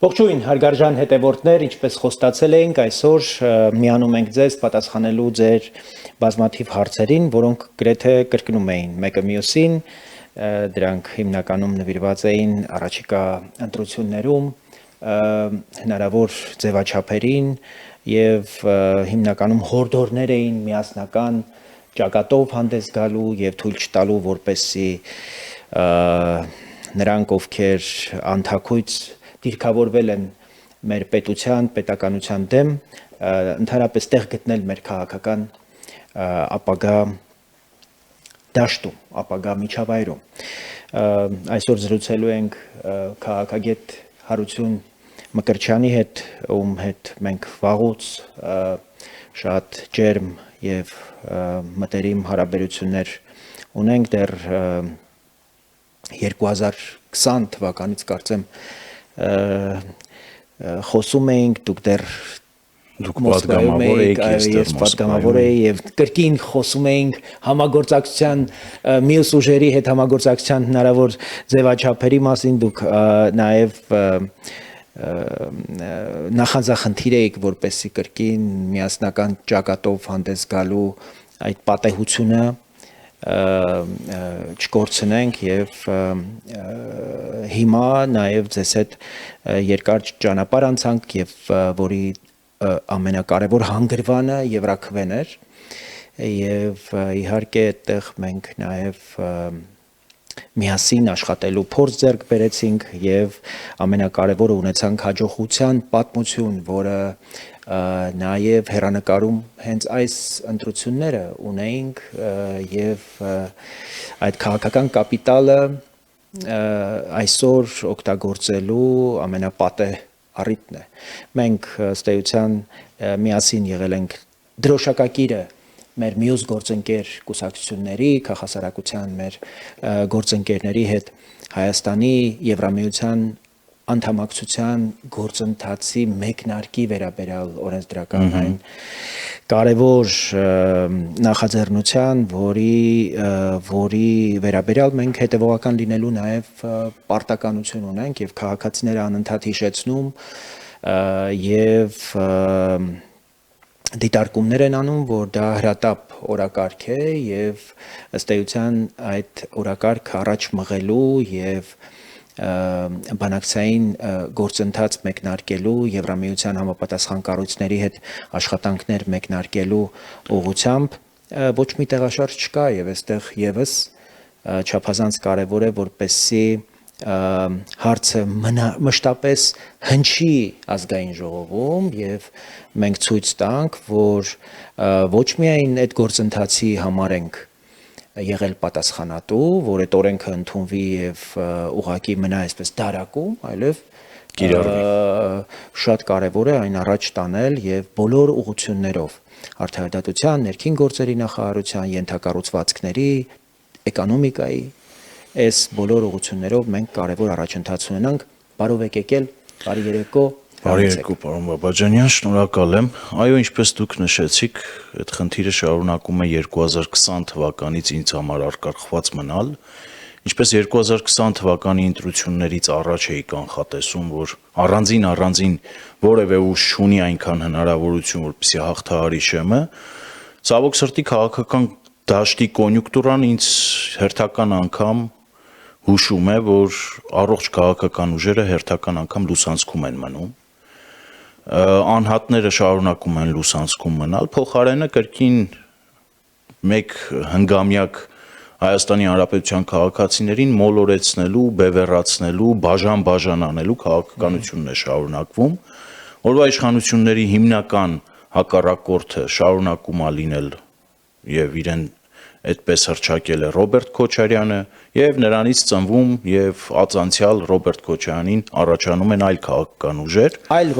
Ողջույն, հարգարժան հետևորդներ, ինչպես խոստացել էինք, այսօր միանում ենք ձեզ պատասխանելու ձեր բազմաթիվ հարցերին, որոնք գրեթե կրկնում էին մեկը մյուսին, դրանք հիմնականում նվիրված էին առաջիկա ընտրություններում, հնարավոր ձևաչափերին եւ հիմնականում հորդորներ էին միասնական ճակատով հանդես գալու եւ թույլ չտալու, որպեսզի նրանք, ովքեր անթաքույց դիրքավորվել են մեր պետության, պետականության դեմ, ընդհանրապես տեղ գտնել մեր քաղաքական ապագա դաշտում, ապագա միջավայրում։ Այսօր զրուցելու ենք քաղաքագետ Հարություն Մկրտչյանի հետ, ում հետ մենք վաղուց շատ ջերմ եւ մտերիմ հարաբերություններ ունենք դեռ 2020 թվականից կարծեմ խոսում էինք, դուք դեռ պատգամավոր էիք, ես պատգամավոր էի եւ կրկին խոսում էինք համագործակցության մյուս ուժերի հետ համագործակցության հնարավոր ձևաչափերի մասին, դուք նաեւ նախանձախնդիր էիք, որպեսզի կրկին միասնական ճակատով հանդես գալու այդ պատեհությունը չկորցնենք եւ հիմա նաեւ ձեզ հետ երկար ճանապարհ անցանք եւ որի ամենակարևոր հանգրվանը Եվրաքվեն էր եւ իհարկե այդտեղ մենք նաեւ միասին աշխատելու փորձ ձեռք բերեցինք եւ ամենակարևորը ունեցանք հաջողության պատմություն, որը նաև հերանեկարում հենց այս ընտրությունները ունեինք եւ այդ քաղաքական կապիտալը այսօր օգտագործելու ամենապատեհ առիթն է։ Մենք ըստ էության միասին եղել ենք դրոշակակիրը մեր մյուս գործընկեր կուսակցությունների, քաղաքասարակության մեր գործընկերների հետ Հայաստանի Եվրամիության անդամակցության գործընթացի մեկնարկի վերաբերյալ օրենսդրական այն կարևոր նախաձեռնության, որի վերաբերյալ մենք հետևողական լինելու նաև պարտականություն ունենք եւ քաղաքացիները անընդհատ հիշեցնում եւ դիտարկումներ են անում, որ դա հրատապ օրակարգ է եւ ըստ էության այդ օրակարգը առաջ մղելու եւ բանակցային գործընթաց մեկնարկելու Եվրամիության համապատասխան կառույցների հետ աշխատանքներ մեկնարկելու ուղղությամբ ոչ մի տեղաշարժ չկա եւ այստեղ եւս չափազանց կարեւոր է որպեսզի հարցը մշտապես հնչի ազգային ժողովում եւ մենք ցույց տանք, որ ոչ միայն այդ գործընթացի համար ենք եղել պատասխանատու, որ այդ օրենքը ընդունվի եւ ուղղակի մնա այսպես դարակում, այլև շատ կարեւոր է այն առաջ տանել եւ բոլոր ուղղություններով արդարադատության, ներքին գործերի նախարարության, ենթակառուցվածքների, էկոնոմիկայի այս բոլոր ուղղություններով մենք կարևոր առաջընթաց ունենանք։ Բարով եք եկել, բարի երեկո։ Բարի երեկո, պարոն Բաբաջանյան, շնորհակալ եմ։ Այո, ինչպես դուք նշեցիք, այդ խնդիրը շարունակում է 2020 թվականից ինձ համար արկղված մնալ։ Ինչպես 2020 թվականի ընտրություններից առաջ էի կանխատեսում, որ առանձին որևէ ուժ չունի այնքան հնարավորություն, որպեսզի հաղթահարի շեմը, ցավոք սրտի քաղաքական դաշտի կոնյունկտուրան ինձ հերթական անգամ հուշում է, որ առողջ քաղաքական ուժերը հերթական անգամ լուսանցքում են մնում, անհատները շարունակում են լուսանցքում մնալ, փոխարենը կրկին մեկ հնգամյակ Հայաստանի Հանրապետության քաղաքացիներին մոլորեցնելու, բևեռացնելու, բաժան անելու քաղաքականությունն է շարունակվում, որովհետեւ իշխանությունների հիմնական հակառակորդը շարունակում է լինել եւ իրեն այդպես հռչակել է Ռոբերտ Քոչարյանը եւ նրանից ծնվում եւ ածանցյալ Ռոբերտ Քոչարյանին առաջանում են այլ քաղաքական ուժեր, այլ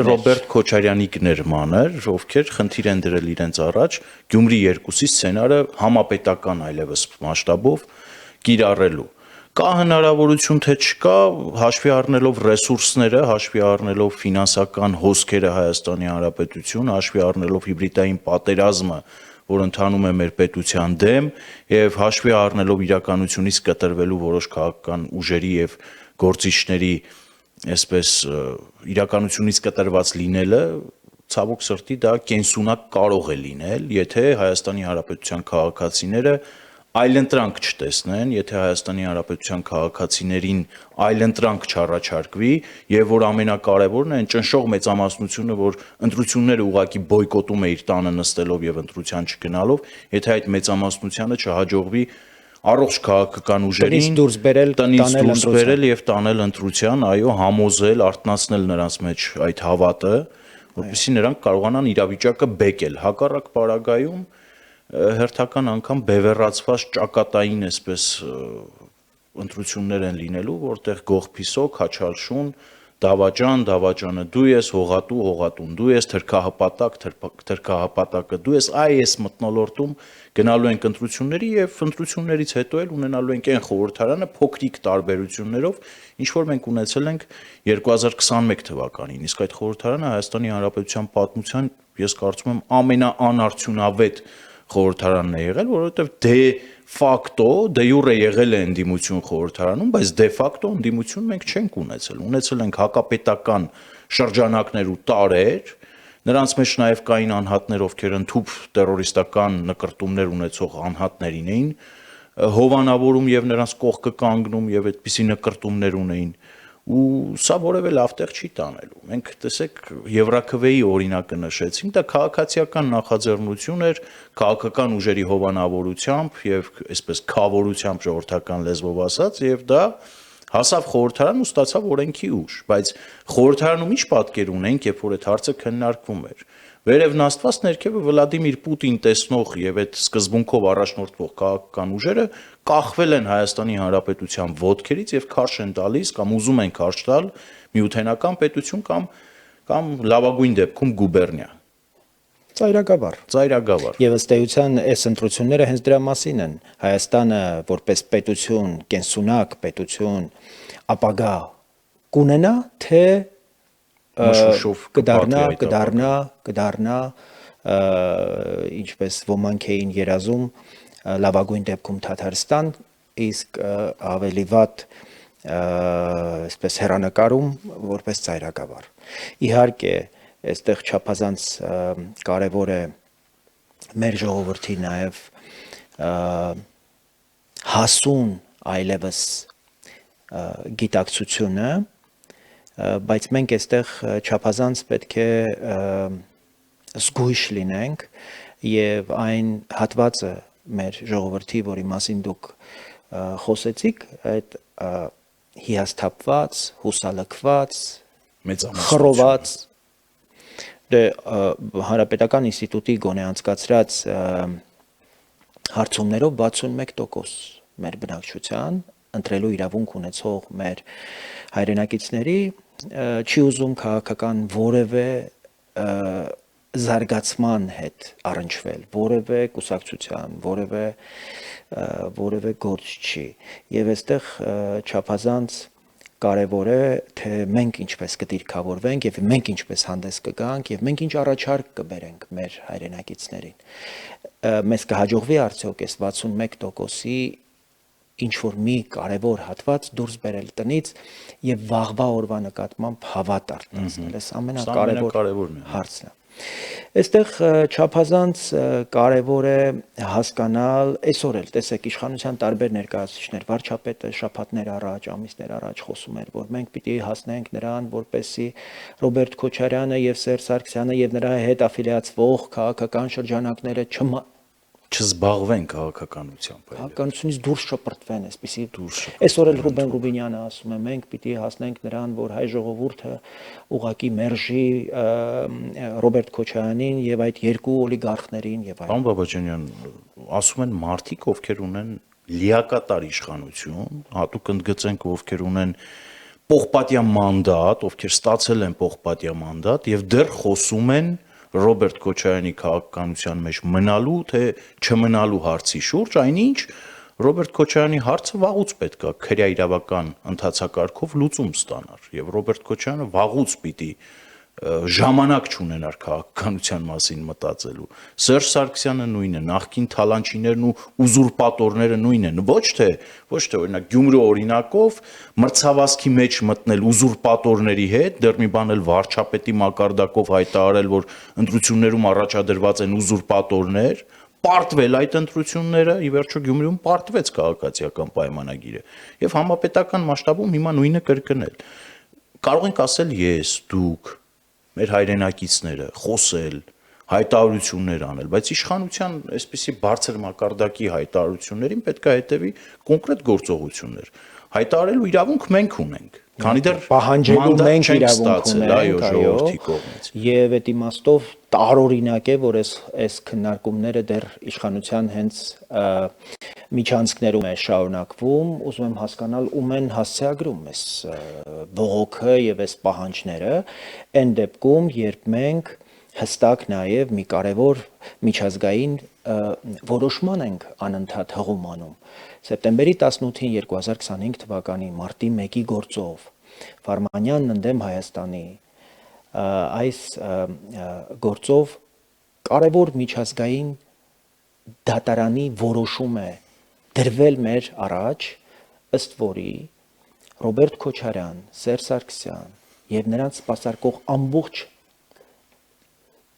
Ռոբերտ Քոչարյանիկներ մանր, ովքեր խնդիր են դրել իրենց առաջ Գյումրի 2-ի սցենարը համապետական այլևս մասշտաբով կիրառելու։ Կա հնարավորություն թե չկա, հաշվի առնելով ռեսուրսները, հաշվի առնելով ֆինանսական հոսքերը Հայաստանի Հանրապետություն, հաշվի առնելով հիբրիդային պատերազմը, որ ընթանում է մեր պետության դեմ եւ հաշվի առնելով իրականությունից կտրվելու որոշ քաղաքական ուժերի եւ գործիչների այսպես իրականությունից կտրված լինելը ցավոք սրտի դա կենսունակ կարող է լինել, եթե Հայաստանի Հանրապետության քաղաքացիները այլընտրանք չտեսնեն, եթե Հայաստանի Հանրապետության քաղաքացիներին այլընտրանք չառաջարկվի եւ որ ամենակարևորն է այն ճնշող մեծամասնությունը, որ ընտրությունները ուղակի բոյկոտում է իր տանը նստելով եւ ընտրության չգնալով, եթե այդ մեծամասնությանը չհաջողվի առողջ քաղաքական ուժերին տնից դուրս բերել եւ տանել ընտրության, այո, համոզել, արթնացնել նրանց մեջ այդ հավատը, որպեսզի նրանք կարողանան իրավիճակը բեկել։ Հակառակ պարագայում հերթական անգամ բևեռացված ճակատային այսպես ընտրություններ են լինելու, որտեղ գող փիսոք, հաչալշուն, դավաճան, դավաճանը դու ես, հողատու, հողատուն դու ես, թրքահպատակ, թրքահպատակը դու ես, այս մթնոլորտում գնալու ենք ընտրությունների եւ ընտրություններից հետո էլ ունենալու ենք այն խորհրդարանը փոքրիկ տարբերություններով, ինչ որ մենք ունեցել ենք 2021 թվականին, իսկ այդ խորհրդարանը Հայաստանի Հանրապետության պատմության, ես կարծում եմ, ամենաանարդյունավետ խորհրդարանն է եղել, որովհետև դե ֆակտո, դե յուրե եղել է ընդդիմություն խորհրդարանում, բայց դե ֆակտո ընդդիմություն մենք չենք ունեցել ենք հակապետական շրջանակներ ու տարեր, նրանց մեջ նաև կային անհատներ, ովքեր ընդհուպ տերորիստական նկրտումներ ունեցող անհատներին էին հովանավորում եւ նրանց կողքը կանգնում եւ այդպիսի նկրտումներ ունեին ու սա որևէ լավ տեղ չի տանելու։ Մենք տեսեք Եվրաքվեի օրինակը նշեցինք, դա քաղաքացիական նախաձեռնություն էր, քաղաքական ուժերի հովանավորությամբ եւ այսպես քավորությամբ ժողովրդական լեզվով ասած եւ դա հասավ խորհրդարան ու ստացավ օրենքի ուժ, բայց խորհրդարանում ինչ պատկեր ունենք, երբ որ այդ հարցը քննարկվում էր։ Վերև նստված ներքևը Վլադիմիր Պուտին տեսնող եւ այդ սկզբունքով առաջնորդվող քաղաքական ուժերը կախվել են Հայաստանի Հանրապետության ոտքերից եւ քարշ են տալիս կամ ուզում են քարշ տալ միութենական պետություն կամ լավագույն դեպքում գուբերնիա։ Ծայրագավառ։ Եվ ըստ էության այս ընտրությունները հենց դրա մասին են։ Հայաստանը որպես պետություն, կենսունակ պետություն, ապագա կունենա, թե կդառնա ինչպես ոմանք էին երազում լավագույն դեպքում Թաթարստան, իսկ ավելի վատ այսպես հեռանկարում որպես ծայրագավառ։ Իհարկե, այստեղ չափազանց կարևոր է մեր ժողովրդի նաև հասուն այլևս գիտակցությունը, բայց մենք այստեղ չափազանց պետք է զգույշ լինենք եւ այն հատվածը մեր ժողովրդի, որի մասին դուք խոսեցիք, այդ հիասթափված, հուսալքված, խռոված Հանրապետական ինստիտուտի գոնե անցկացրած հարցումներով 61% մեր բնակչության ընտրելու իրավունք ունեցող մեր հայրենակիցների չի ուզում քաղաքական որևէ զարգացման հետ առնչվել, որևէ կուսակցության, որևէ գործ չի։ Եվ այստեղ չափազանց կարևոր է, թե մենք ինչպես կդիրքավորվենք եւ մենք ինչպես հանդես կգանք եւ մենք ինչ առաջարկ կբերենք մեր հայրենակիցներին։ Մեզ կհաջողվի արդյոք այս 61%-ի ինչ որ մի կարևոր հատված դուրս բերել տնից եւ վաղվա օրվա նկատմամբ հավատ արտացնել։ Այս ամենակարևոր հարցն է։ Այստեղ չափազանց կարևոր է հասկանալ, այսօր էլ տեսեք իշխանության տարբեր ներկայացուցիչներ, վարչապետը շաբաթներ առաջ, ամիսներ առաջ խոսում էր, որ մենք պիտի հասնենք նրան, որպեսզի Ռոբերտ Քոչարյանը եւ Սերժ Սարգսյանը եւ նրա հետ աֆիլիացվող քաղաքական շրջանակները չզբաղվեն քաղաքականությամբ։ Քաղաքականությունից դուրս շպրտվեն, այսպեսի այսօր էլ Ռուբեն Ռուբինյանը ասում է, մենք պիտի հասնենք նրան, որ հայ ժողովուրդը ուղակի մերժի Ռոբերտ Քոչարյանին եւ այդ երկու օլիգարխներին եւ այլն։ Պարոն Բաբաջանյան, ասում են մարդիկ, ովքեր ունեն լիակատար իշխանություն, հատուկ ընդգծենք, ովքեր ունեն պողպատյա մանդատ, ովքեր ստացել են պողպատյա մանդատ եւ դեռ խոսում են Ռոբերտ Քոչարյանի քաղաքականության մեջ մնալու թե չմնալու հարցի շուրջ, այնինչ Ռոբերտ Քոչարյանի հարցը վաղուց պետք է քրեա իրավական ընթացակարգով լուծում ստանար եւ Ռոբերտ Քոչարյանը վաղուց պիտի ժամանակ չունենար քաղաքականության մասին մտածելու։ Սերժ Սարգսյանը նույնը, նախկին թալանչիներն ու ուզուրպատորները նույնն են, ոչ թե օրինակ Գյումրու օրինակով մրցավազքի մեջ մտնել ուզուրպատորների հետ, դեռ մի բան էլ վարչապետի մակարդակով հայտարարել, որ ընտրություններում առաջադրված են ուզուրպատորներ, պարտվել այդ ընտրությունները, ի վերջո Գյումրիում պարտվեց քաղաքացիական պայմանագիրը, եւ համապետական մասշտաբում հիմա նույնը կրկնել։ Կարող ենք ասել ես, դուք, մեր հայրենակիցները, խոսել, հայտարարություններ անել, բայց իշխանության այսպիսի բարձր մակարդակի հայտարարություններին պետք է հետևի կոնկրետ գործողություններ։ Հայտարարելու իրավունք մենք ունենք, քանի դեռ պահանջելու մենք իրավունք ունենք, այո, ժողովրդի կողմից։ Եվ այդ իմաստով տարօրինակ է, որ այս քննարկումները դեռ իշխանության հենց միջանցքներում է շարունակվում, ուզում եմ հասկանալ ում են հասցեագրում այս բողոքը եւ այս պահանջները, այն դեպքում, երբ մենք հստակ նաեւ մի կարևոր միջազգային որոշման ենք անընդհատ հղում անում։ Սեպտեմբերի 18-ին 2025 թվականի մարտի 1-ի գործով Վարմանյանն ընդդեմ Հայաստանի այս գործով կարևոր միջազգային դատարանի որոշում է դրվել մեր առաջ, ըստ որի Ռոբերտ Քոչարյան, Սերժ Սարգսյան եւ նրանց սպասարկող ամբողջ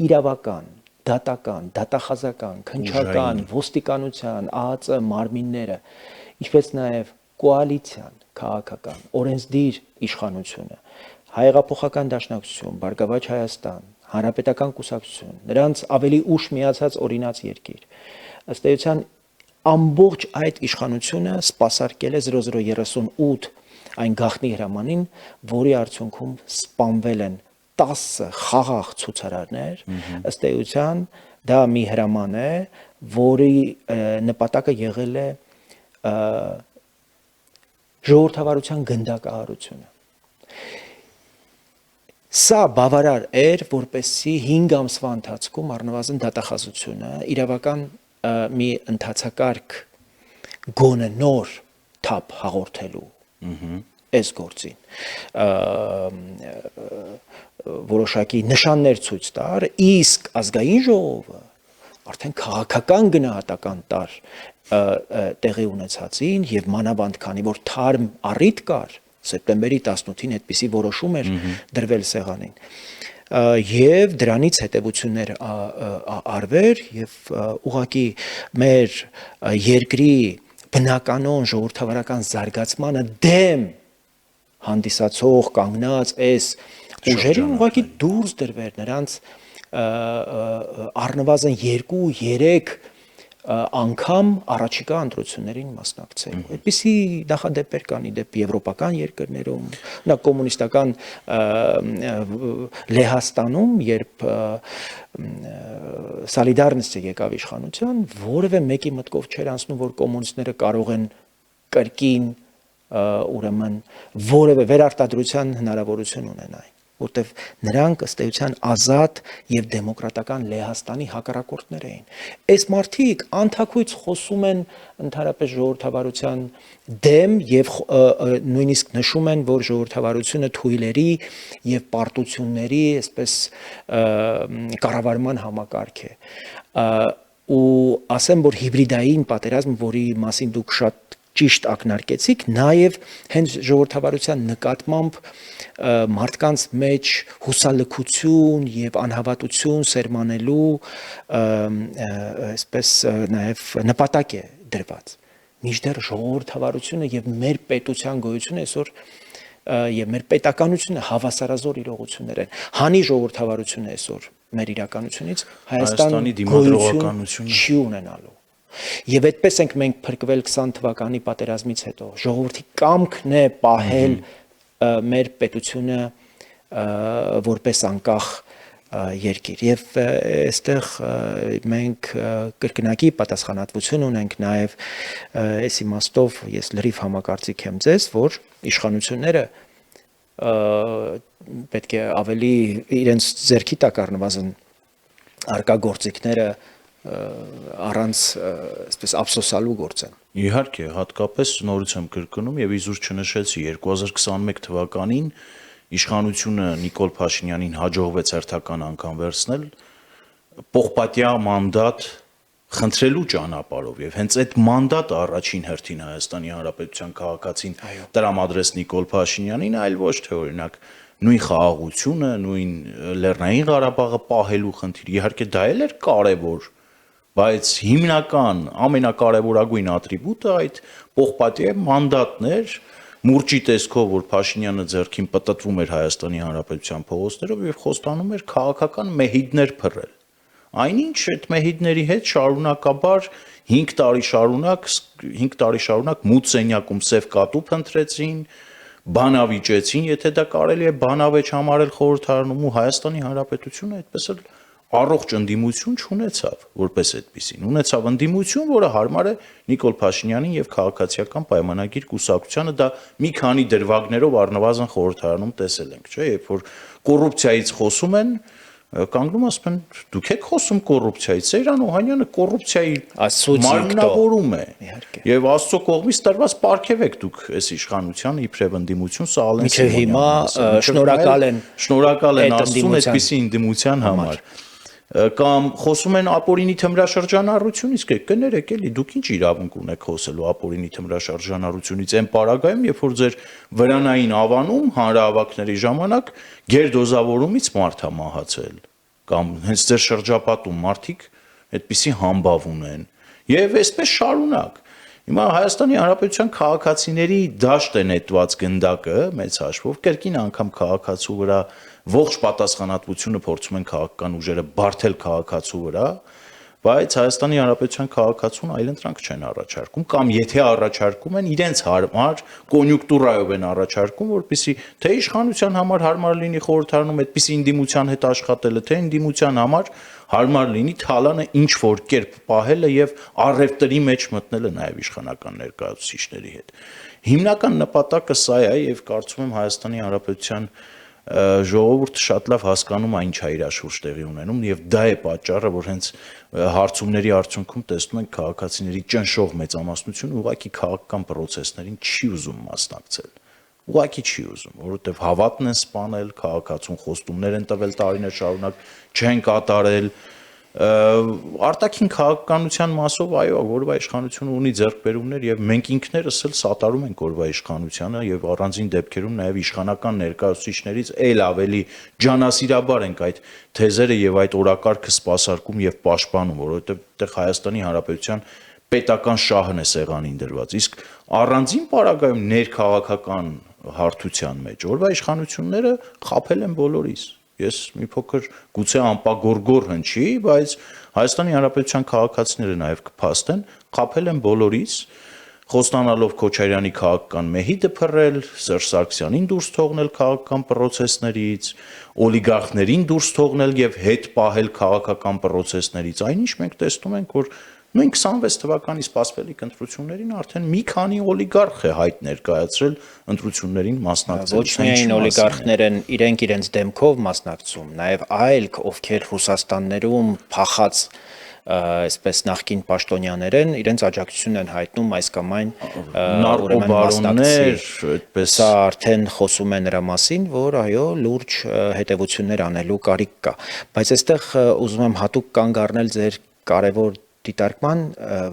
իրավական, դատական, դատախազական, քննչական, ոստիկանության, ԱԱԾ մարմինները, ինչպես նաև կոալիցիան, քաղաքական, օրենսդիր իշխանությունը, Հայեղափոխական դաշնակցություն, Բարգավաճ Հայաստան, Հանրապետական կուսակցություն, նրանց ավելի ուշ միացած օրինաց երկիր, ըստ էության ամբողջ այդ իշխանությունը սպասարկել է 0038 այն գաղտնի հրամանին, որի արդյունքում սպանվել են 10 խաղաղ ցուցարարներ, ըստ էության դա մի հրաման է, որի նպատակը եղել է ժողովրդավարության գնդակահարությունը։ Սա բավարար էր, որպեսզի 5 ամսվա ընթացքում առնվազն դատախազությունը իրավական մի ընթացակարգ գոնե նոր թափ հաղորդելու այս գործին որոշակի նշաններ ցույց տար, իսկ ազգային ժողովը արդեն քաղաքական գնահատական տար տեղի ունեցածին եւ մանավանդ քանի որ թարմ առիթ կար սեպտեմբերի 18-ին այդպիսի որոշում էր դրվել սեղանին եւ դրանից հետեւություններ արվեր եւ ուղղակի մեր երկրի բնականոն ժողովրդավարական զարգացմանը դեմ հանդիսացող կանգնած այս ուժերին ուղղակի դուրս դրվեր նրանց առնվազն 2-3 անգամ առաջիկա ընտրություններին մասնակցել։ Այդպիսի նախադեպեր կան իդեպ եվրոպական երկրներում, նա կոմունիստական Լեհաստանում, երբ Սոլիդարնիստը եկավ իշխանության, որևէ մեկի մտքով չէր անցնում, որ կոմունիստները կարող են կրկին ուրեմն որևէ վերարտադրության հնարավորություն ունենային, որտեվ նրանք ըստ էության ազատ եւ դեմոկրատական Լեհաստանի հակառակորդներ էին։ Այս մարդիկ անթաքույց խոսում են ընդհանրապես ժողովրդավարության դեմ եւ նույնիսկ նշում են, որ ժողովրդավարությունը թույլերի եւ պարտությունների, այսպես կառավարման համակարգ է։ Ու ասեմ, որ հիբրիդային պատերազմ, որի մասին դուք շատ ճիշտ ակնարկեցիք, նաև հենց ժողովրդավարության նկատմամբ մարդկանց մեջ հուսալքություն եւ անհավատություն սերմանելու այսպես նաև նպատակ է դրված։ Մինչդեռ ժողովրդավարությունը եւ մեր պետության գոյությունը այսօր եւ մեր պետականությունը հավասարազոր իրողություններ են։ Հանի ժողովրդավարությունը այսօր մեր իրականությունից Հայաստանի դիմադրողականությունը չի ունենալու։ Եվ այդպես ենք մենք փրկվել 20 թվականի պատերազմից հետո։ Ժողովրդի կամքն է պահել մեր պետությունը որպես անկախ երկիր։ Եվ այստեղ մենք կրկնակի պատասխանատվություն ունենք նաև այս իմաստով ես լրիվ համակարծիք եմ ձեզ, որ իշխանությունները պետք է ավելի իրենց ձեռքի տակ առնվազն արկա գործիքները առանց այսպես ափսոսալու գործեն։ Իհարկե, հատկապես նորից եմ կրկնում եւ իզուր չնշեցի 2021 թվականին իշխանությունը Նիկոլ Փաշինյանին հաջողվեց հերթական անգամ վերցնել պողպատյա մանդատ խնդրելու ճանապարհով եւ հենց այդ մանդատը առաջին հերթին Հայաստանի Հանրապետության քաղաքացին տրամադրեց Նիկոլ Փաշինյանին, այլ ոչ թե օրինակ նույն խաղաղությունը, նույն Լեռնային Ղարաբաղը պահելու խնդիր։ Իհարկե դա էլ էր կարևոր, բայց հիմնական ամենակարևորագույն ատրիբուտը այդ պողպատյա մանդատն էր, մուրճի տեսքով, որ Փաշինյանը ձեռքին պտտվում էր Հայաստանի Հանրապետության փողոցներով եւ խոստանում էր քաղաքական մեհիդներ փռել։ Այնինչ այդ մեհիդների հետ շարունակաբար 5 տարի շարունակ մութ սենյակում սև կատու փնտրեցին, բանավիճեցին, եթե դա կարելի է բանավեճ համարել խորհրդարանում, ու Հայաստանի Հանրապետությունը այդպես էլ առողջ ընդդիմություն չունեցավ, որպես այդպեսին։ Ունեցավ ընդդիմություն, որը հարմար է Նիկոլ Փաշինյանին եւ քաղաքացիական պայմանագիր կուսակցությանը, դա մի քանի դրվագներով առնվազն խորհրդարանում տեսել ենք, չէ՞, երբ որ կոռուպցիայից խոսում են, կանգնում ասում են դուք եք խոսում կոռուպցիայից, Սեյրան Օհանյանը կոռուպցիայի մարմնավորում է եւ Աստծո կողմից տրված պարգև եք դուք այս իշխանության իբրև ընդդիմություն Սաղալեն Սիմոնյանը շնորհակալ են Աստծուն այդպիսի ընդդիմության համար կամ խոսում են ապօրինի թմրաշրջանառությունից, կներեք էլի դուք ինչ իրավունք ունեք խոսելու ապօրինի թմրաշրջանառությունից այն պարագայում, երբ որ ձեր վրանային ավանում հանրահավաքների ժամանակ գերդոզավորումից մարդ է մահացել կամ հենց ձեր շրջապատում մարդիկ այդպիսի համբավ ունեն եւ այսպես շարունակ։ Հիմա Հայաստանի Հանրապետության քաղաքացիների դաշտ է նետված գնդակը մեծ հաշվով կրկին անգամ քաղաքացու վրա ողջ պատասխանատվությունը փորձում են քաղաքական ուժերը բարթել քաղաքացու վրա, բայց Հայաստանի Հանրապետության քաղաքացուն այլընտրանք չեն առաջարկում կամ եթե առաջարկում են իրենց հարմար կոնյունկտուրայով են առաջարկում, որպեսզի թե իշխանության համար հարմար լինի խորհրդարանում այդպիսի ընդդիմության հետ աշխատելը, թե ընդդիմության համար հարմար լինի թալանը ինչ որ կերպ պահելը եւ առևտրի մեջ մտնելը նաեւ իշխանական ներկայացուցիչների հետ։ Հիմնական նպատակը սա է եւ կարծում եմ Հայաստանի Հանրապետության ժողովուրդը շատ լավ հասկանում է ինչ է իր շուրջ տեղի ունենում եւ դա է պատճառը, որ հենց հարցումների արդյունքում տեսնում ենք քաղաքացիների ճնշող մեծամասնությունը ուղղակի քաղաքական process-ներին չի ուզում մասնակցել։ Ուղղակի չի ուզում, որովհետեւ հավատն են սպանել, քաղաքացուն խոստումներ են տվել տարիներ շարունակ, չեն կատարել, արտաքին քաղաքականության մասով այո, որվա իշխանությունը ունի ձեռքբերումներ եւ մենք ինքներս էլ սատարում ենք որվա իշխանությանը եւ առանձին դեպքերում նաեւ իշխանական ներկայացուցիչներից ել ավելի ջանասիրաբար ենք այդ թեզերը եւ այդ օրակարգը սպասարկում եւ պաշտպանում, որովհետեւ այդտեղ Հայաստանի Հանրապետության պետական շահն է սեղանին դրված, իսկ առանձին պարագայում ներքաղաքական հարթության մեջ որվա իշխանությունները խաբել են բոլորիս։ Ես մի փոքր գուցե անպագորգոր հնչի, բայց Հայաստանի Հանրապետության քաղաքացիները նաև կփաստեն, խաբել են բոլորից, խոստանալով Քոչարյանի քաղաքական մեհիդը փռել, Սերժ Սարգսյանին դուրս թողնել քաղաքական process-ներից, օլիգարխներին դուրս թողնել եւ հետ պահել քաղաքական process-ներից, այնինչ մենք տեսնում ենք, որ նույն 26 թվականի սպասվելիք ընտրություններին արդեն մի քանի օլիգարխ է հայտ ներկայացրել ընտրություններին մասնակցել։ Ոչ միայն օլիգարխներ են իրենց դեմքով մասնակցում, նաև այլ ովքեր Ռուսաստաններում փախած այսպես նախկին պաշտոնյաներ են, իրենց աջակցությունն են հայտնում այս կամ այն նարկոբարոններ, այդպես սա արդեն խոսում է նրա մասին, որ այո, լուրջ հետևություններ անելու կարիք կա, բայց այստեղ ուզում եմ հատուկ կանգ առնել ձեր կարևոր դիտարկման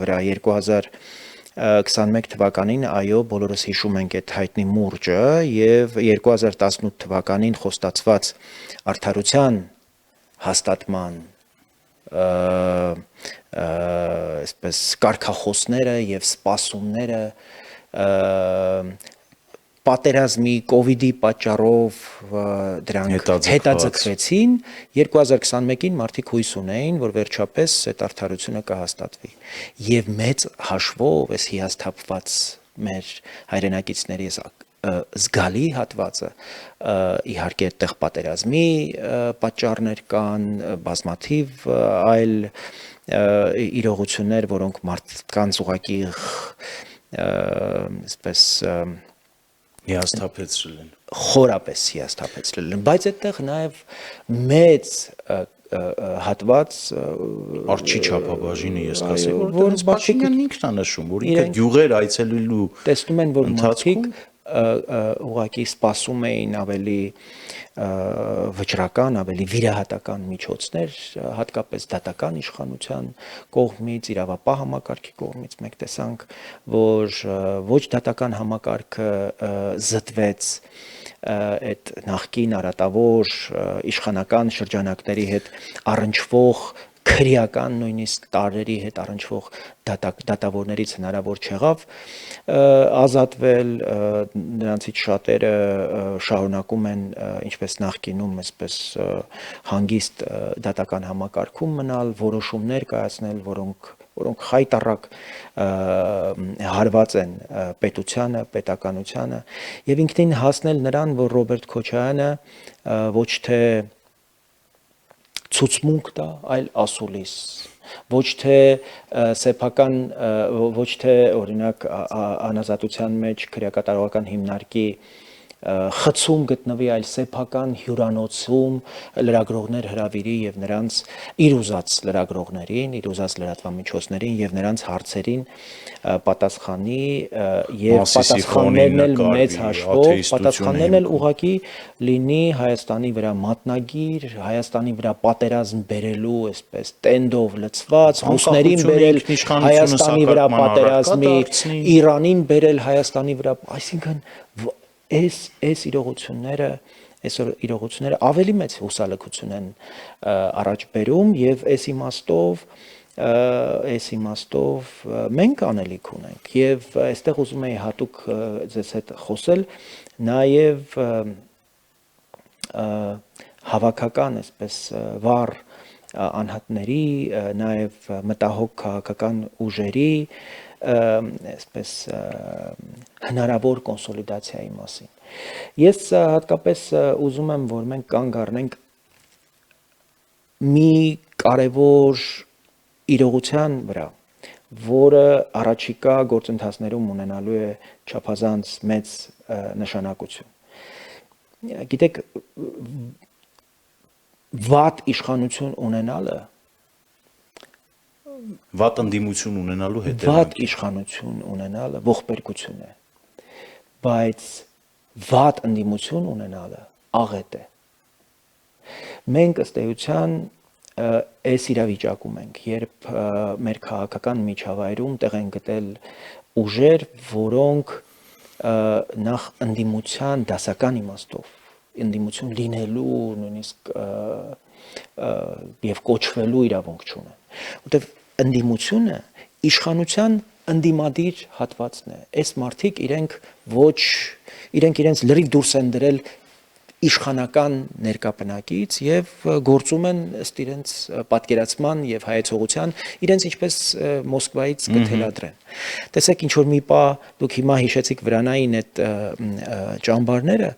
վրա 2021 թվականին այո բոլորս հիշում ենք այդ հայտնի մուրճը եւ 2018 թվականին խոստացված արդարության հաստատման այսպես կարգախոսները եւ սպասումները պատերազմի կոവിഡ്ի պատճառով դրանք հետաձգվեցին 2021-ին մարդիկ հույս ունեին, որ վերջապես այդ արդարությունը կհաստատվի եւ մեծ հաշվով այս հիասթափված մեր հայրենակիցների զգալի հատվածը իհարկե այդտեղ պատերազմի պատճառներ կան, բազմաթիվ այլ իրողություններ, որոնք մարդկանց ուղղակի այսպես հիասթափեցրել են, խորապես հիասթափեցրել են, բայց այդտեղ նաև մեծ հատված արջի չափաբաժինը ես կասեի, որ Փաշինյանն ինքն է նշում, որ ինքը գյուղեր այցելելու տեսնում են, որ մարդիկ ուղղակի սպասում էին ավելի վճռական, ավելի վիրահատական միջոցներ, հատկապես դատական իշխանության կողմից, իրավապահ համակարգի կողմից մենք տեսանք, որ ոչ դատական համակարգը զտվեց այդ նախկին արատավոր իշխանական շրջանակների հետ առնչվող քրեական նույնիսկ տարերի հետ առնչվող դատավորներից հնարավոր չեղավ ազատվել, նրանցից շատերը շարունակում են ինչպես նախկինում, այսպես հանգիստ դատական համակարգում մնալ, որոշումներ կայացնել, որոնք խայտառակ հարված են պետությանը, պետականությանը եւ ինքնին հասնել նրան, որ Ռոբերտ Քոչարյանը ոչ թե ցուցմունք տա, այլ ասուլիս, ոչ թե սեփական, ոչ թե օրինակ անազատության մեջ քրեակատարողական հիմնարկի խցում գտնվի, այլ սեփական հյուրանոցում լրագրողներ հրավիրի եւ նրանց իր ուզած լրագրողներին, իր ուզած լրատվամիջոցներին եւ նրանց հարցերին պատասխանի եւ պատասխաններն էլ մեծ հաշվով, պատասխաններն էլ ուղղակի լինի Հայաստանի վրա մատնագիր, Հայաստանի վրա պատերազմ բերելու, այսպես տենդով լցված, ռուսներին բերել Հայաստանի վրա պատերազմի, Իրանին բերել Հայաստանի վրա, այսինքն այս իրողությունները ավելի մեծ հուսալքություն են առաջ բերում եւ այս իմաստով մենք անելիք ունենք եւ այստեղ ուզում եի հատուկ ձեզ հետ խոսել նաեւ հավաքական այսպես վառ անհատների նաեւ մտահոգ քաղաքական ուժերի այսպես հնարավոր կոնսոլիդացիայի մասին։ Ես հատկապես ուզում եմ, որ մենք կանգ առնենք մի կարևոր իրողության վրա, որը առաջիկա գործընթացներում ունենալու է չափազանց մեծ նշանակություն։ Գիտեք, վատ իշխանություն ունենալը վատ ընդդիմություն ունենալու հետ վատ իշխանություն ունենալը ողբերգություն է, բայց վատ ընդդիմություն ունենալը աղետ է։ Մենք ըստ էության այս իրավիճակում ենք, երբ մեր քաղաքական միջավայրում տեղ են գտել ուժեր, որոնք նախ ընդդիմության դասական իմաստով, ընդդիմություն լինելու նույնիսկ եւ կոչվելու իրավունք չունեն, որտեղ ընդդիմությունը իշխանության ընդդիմադիր հատվածն է։ Այս մարդիկ իրենք իրենց լրիվ դուրս են դրել իշխանական ներկապնակից եւ գործում են ըստ իրենց պատկերացման եւ հայեցողության իրենց ինչպես Մոսկվայից կթելադրեն։ Տեսեք ինչ որ մի պա դուք հիմա հիշեցիք վրանային այդ ճամբարները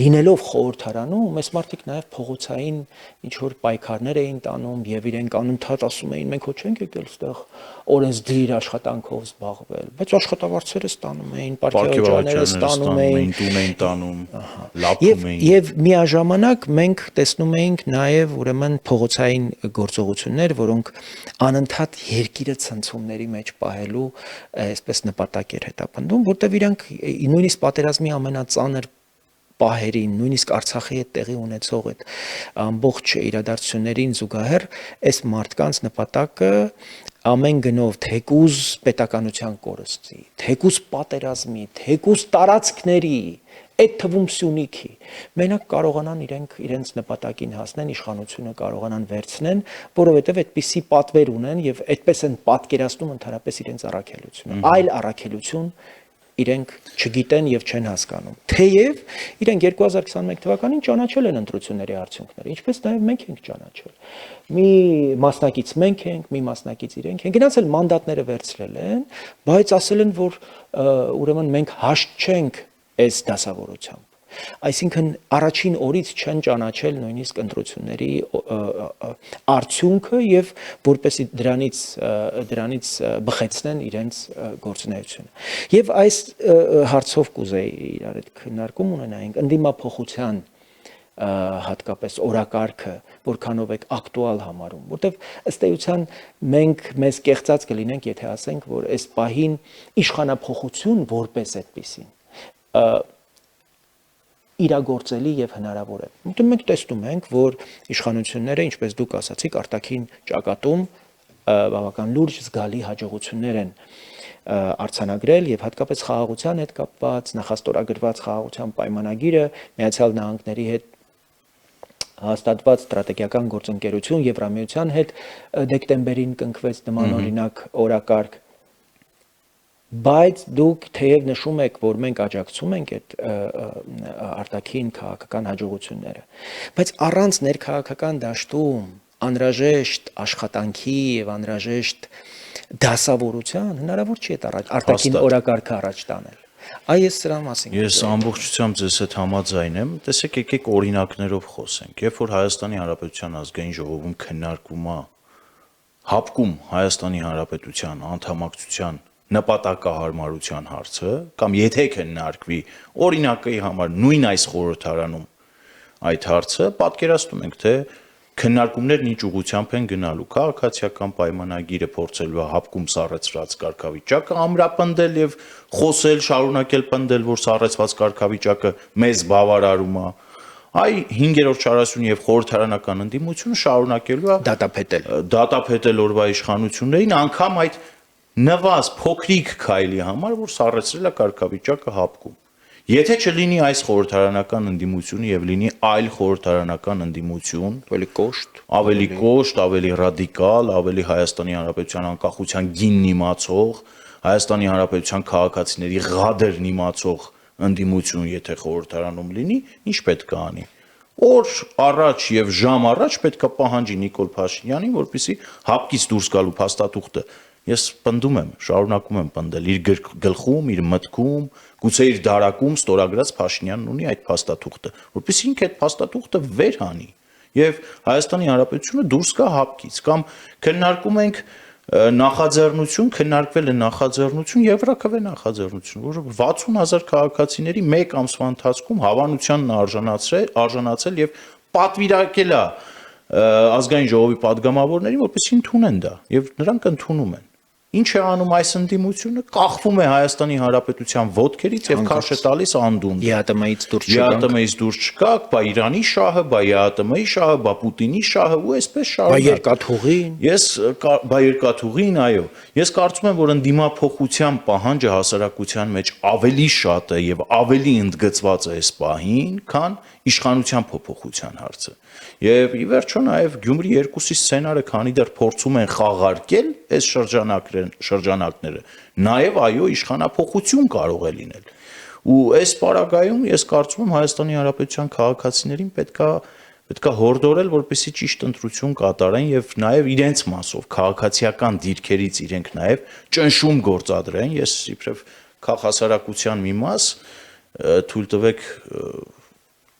լինելով խորհրդարանում այս մարդիկ նաեւ փողոցային ինչ որ պայքարներ էին տանում եւ իրենք անընդհատ ասում էին մենք ոչ չենք եկել այստեղ օրենսդիր աշխատանքով զբաղվել, բայց աշխատավարձերը ստանում էին, պարգևաճարները ստանում էին, տուն էին տանում, լափում էին։ Եվ միաժամանակ մենք տեսնում էինք նաև ուրեմն փողոցային գործողություններ, որոնք անընդհատ երկիրը ցնցումների մեջ պահելու այսպես նպատակ էր հետապնդում, որտեղ իրանք նույնիսկ պատերազմի ամենածանր պահերին, նույնիսկ Արցախի հետ տեղի ունեցող այդ ամբողջ իրադարձություններին զուգահեռ այս մարդկանց նպատակը ամեն գնով թեկուզ պետականության կորստի, թեկուզ պատերազմի, թեկուզ տարածքների, այդ թվում Սյունիքի, մենակ կարողանան իրենց նպատակին հասնեն, իշխանությունը կարողանան վերցնեն, որովհետև այդպիսի պատվեր ունեն եւ այդպես են պատկերացնում ընդհանրապես իրենց առաքելությունը։ Այլ առաքելություն իրենք չգիտեն եւ չեն հասկանում։ Թեև իրենք 2021 թվականին ճանաչել են ընտրությունների արդյունքները, ինչպես նաեւ մենք ենք ճանաչել։ Մի մասնակից մենք ենք, մի մասնակից իրենք են, գնացել մանդատները վերցրել են, բայց ասել են, որ ուրեմն մենք հաշտ չենք այս դասավորությամբ։ Այսինքն առաջին օրից չեն ճանաչել նույնիսկ ընտրությունների արդյունքը եւ որպեսի դրանից բխեցնեն իրենց գործունեությունը։ Եվ այս հարցով կուզեի իրար հետ քննարկում ունենայինք ընդդիմափոխության հատկապես օրակարգը որքանով եք ակտուալ համարում, որտեվ ըստ էության մենք մեզ կեղծած կլինենք, եթե ասենք, որ այս պահին իշխանափոխություն որպես այդպիսին իրագործելի եւ հնարավոր է։ Դու մենք տեսնում ենք, որ իշխանությունները, ինչպես դուք ասացիք, արտաքին ճակատում բավական լուրջ զգալի հաջողություններ են արձանագրել եւ հատկապես խաղաղության հետ կապված նախաստորագրված խաղաղության պայմանագիրը Միացյալ Նահանգների հետ հաստատված ստրատեգիական գործընկերություն Եվրամիության հետ դեկտեմբերին կնքվեց նման օրինակ օրակարգ բայց դուք թեև նշում եք, որ մենք աջակցում ենք այդ արտաքին քաղաքական հաջողությունները, բայց առանց ներքաղաքական դաշտում անհրաժեշտ աշխատանքի եւ անհրաժեշտ դասավորության հնարավոր չի այդ արտաքին օրակարգը առաջ տանել։ Այս սրա մասին։ Ես ամբողջությամբ ձեզ հետ համաձայն եմ։ Տեսեք, եկեք օրինակներով խոսենք։ Երբ որ Հայաստանի Հանրապետության ազգային ժողովում քննարկվում է հապկում Հայաստանի Հանրապետության անդամակցության նպատակահարմարության հարցը, կամ եթե քննարկվի օրինակի համար նույն այս խորհրդարանում այդ հարցը, պատկերացնում ենք, թե քննարկումներն ինչ ուղղությամբ են գնալու, քաղաքացիական պայմանագիրը փորձելու է հապկում սառեցրած կարգավիճակը ամրապնդել եւ խոսել, շարունակել պնդել, որ սառեցված կարգավիճակը մեզ բավարարում է, այ 5-րդ 40 եւ խորհրդարանական ընդդիմությունը շարունակելու է դատապետել օրվա իշխանություններին, անգամ այդ նվազ փոքրիկ քայլի համար, որ սառեցրել է կարգավիճակը հապկում։ Եթե չլինի այս խորհրդարանական ընդդիմությունը եւ լինի այլ խորհրդարանական ընդդիմություն, ավելի կոշտ, ավելի ռադիկալ, ավելի Հայաստանի Հանրապետության անկախության գինն իմացող, Հայաստանի Հանրապետության քաղաքացիների ղադերն իմացող ընդդիմություն, եթե խորհրդարանում լինի, ինչ պետք է անի։ Օր առաջ եւ ժամ առաջ պետք է պահանջի Նիկոլ Փաշինյանին, որպեսզի հապկից դուրս գալու փաստաթուղթը ես պնդում եմ, շարունակում եմ պնդել իր գլխում, իր մտքում, գուցե իր դարակում ստորագրած Փաշինյանն ունի այդ փաստաթուղթը, որպեսզի ինքը այդ փաստաթուղթը վեր հանի եւ Հայաստանի Հանրապետությունը դուրս գա հապկից, կամ քննարկում ենք նախաձեռնություն, քննարկվել է նախաձեռնություն, Եվրաքվե նախաձեռնություն, որը 60,000 քաղաքացիների մեկ ամսվա ընթացքում հավանությանն արժանացել եւ պատվիրակել է ազգային ժողովի падգամավորներին, որպեսզի ընդունեն դա եւ նրանք ընդունում են։ Ինչ է անում այս ընդդիմությունը, կախվում է Հայաստանի Հանրապետության ոտքերից եւ քաշ է տալիս անդունդը։ ԵԱՏՄ-ից դուրս չկաք, բա Իրանի շահը, բա ԵԱՏՄ-ի շահը, բա Պուտինի շահը ու այսպես շարունակ։ Բա երկաթուղին, այո։ Ես կարծում եմ, որ ընդդիմափոխության պահանջը հասարակության մեջ ավելի շատ է եւ ավելի ընդգծված է այս պահին, քան իշխանության փոփոխության հարցը։ Եվ ի վերջո նաև Գյումրի 2-ի սցենարը, քանի դեռ փորձում են խաղարկել այս շրջանակները, նաև այո իշխանափոխություն կարող է լինել։ Ու այս պարագայում ես կարծում եմ Հայաստանի Հանրապետության քաղաքացիներին պետք է հորդորել, որպեսզի ճիշտ ընտրություն կատարեն եւ նաև իրենց մասով քաղաքացիական դիրքերից իրենք նաև ճնշում գործադրեն։ Ես իբրև քաղաքասարակության մի մաս թույլ տվեք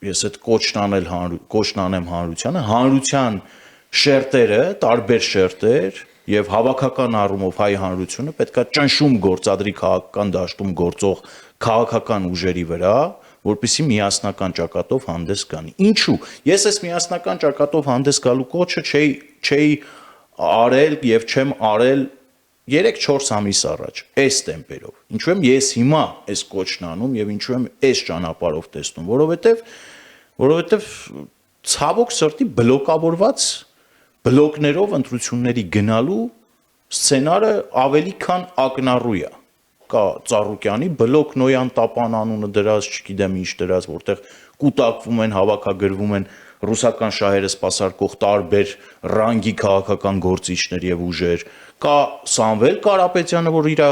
ես այդ կոչն անեմ հանրությանը, հանրության շերտերը, տարբեր շերտեր եւ հավաքական առումով հայ հանրությունը պետքա ճնշում գործադրի քաղաքական դաշտում գործող քաղաքական ուժերի վրա, որպեսզի միասնական ճակատով հանդես գանի։ Ինչու՞։ Ես այս միասնական ճակատով հանդես գալու կոչը չէի արել եւ չեմ արել 3-4 ամիս առաջ, այս տեմպերով։ Ինչու եմ ես հիմա այս կոչն անում եւ ինչու եմ այս ճանապարհով տեսնում, որովհետեւ ցավոք սրտի բլոկավորված բլոկներով ընտրությունների գնալու սցենարը ավելի քան ակնառու է։ Կա Ծառուկյանի բլոկ Նոյան Տապան անունը դրած, չգիտեմ ինչ դրած, որտեղ կուտակվում են, հավաքագրվում են ռուսական շահերը սպասարկող տարբեր ռանգի քաղաքական գործիչներ եւ ուժեր, կա Սամվել Կարապետյանը, որ իր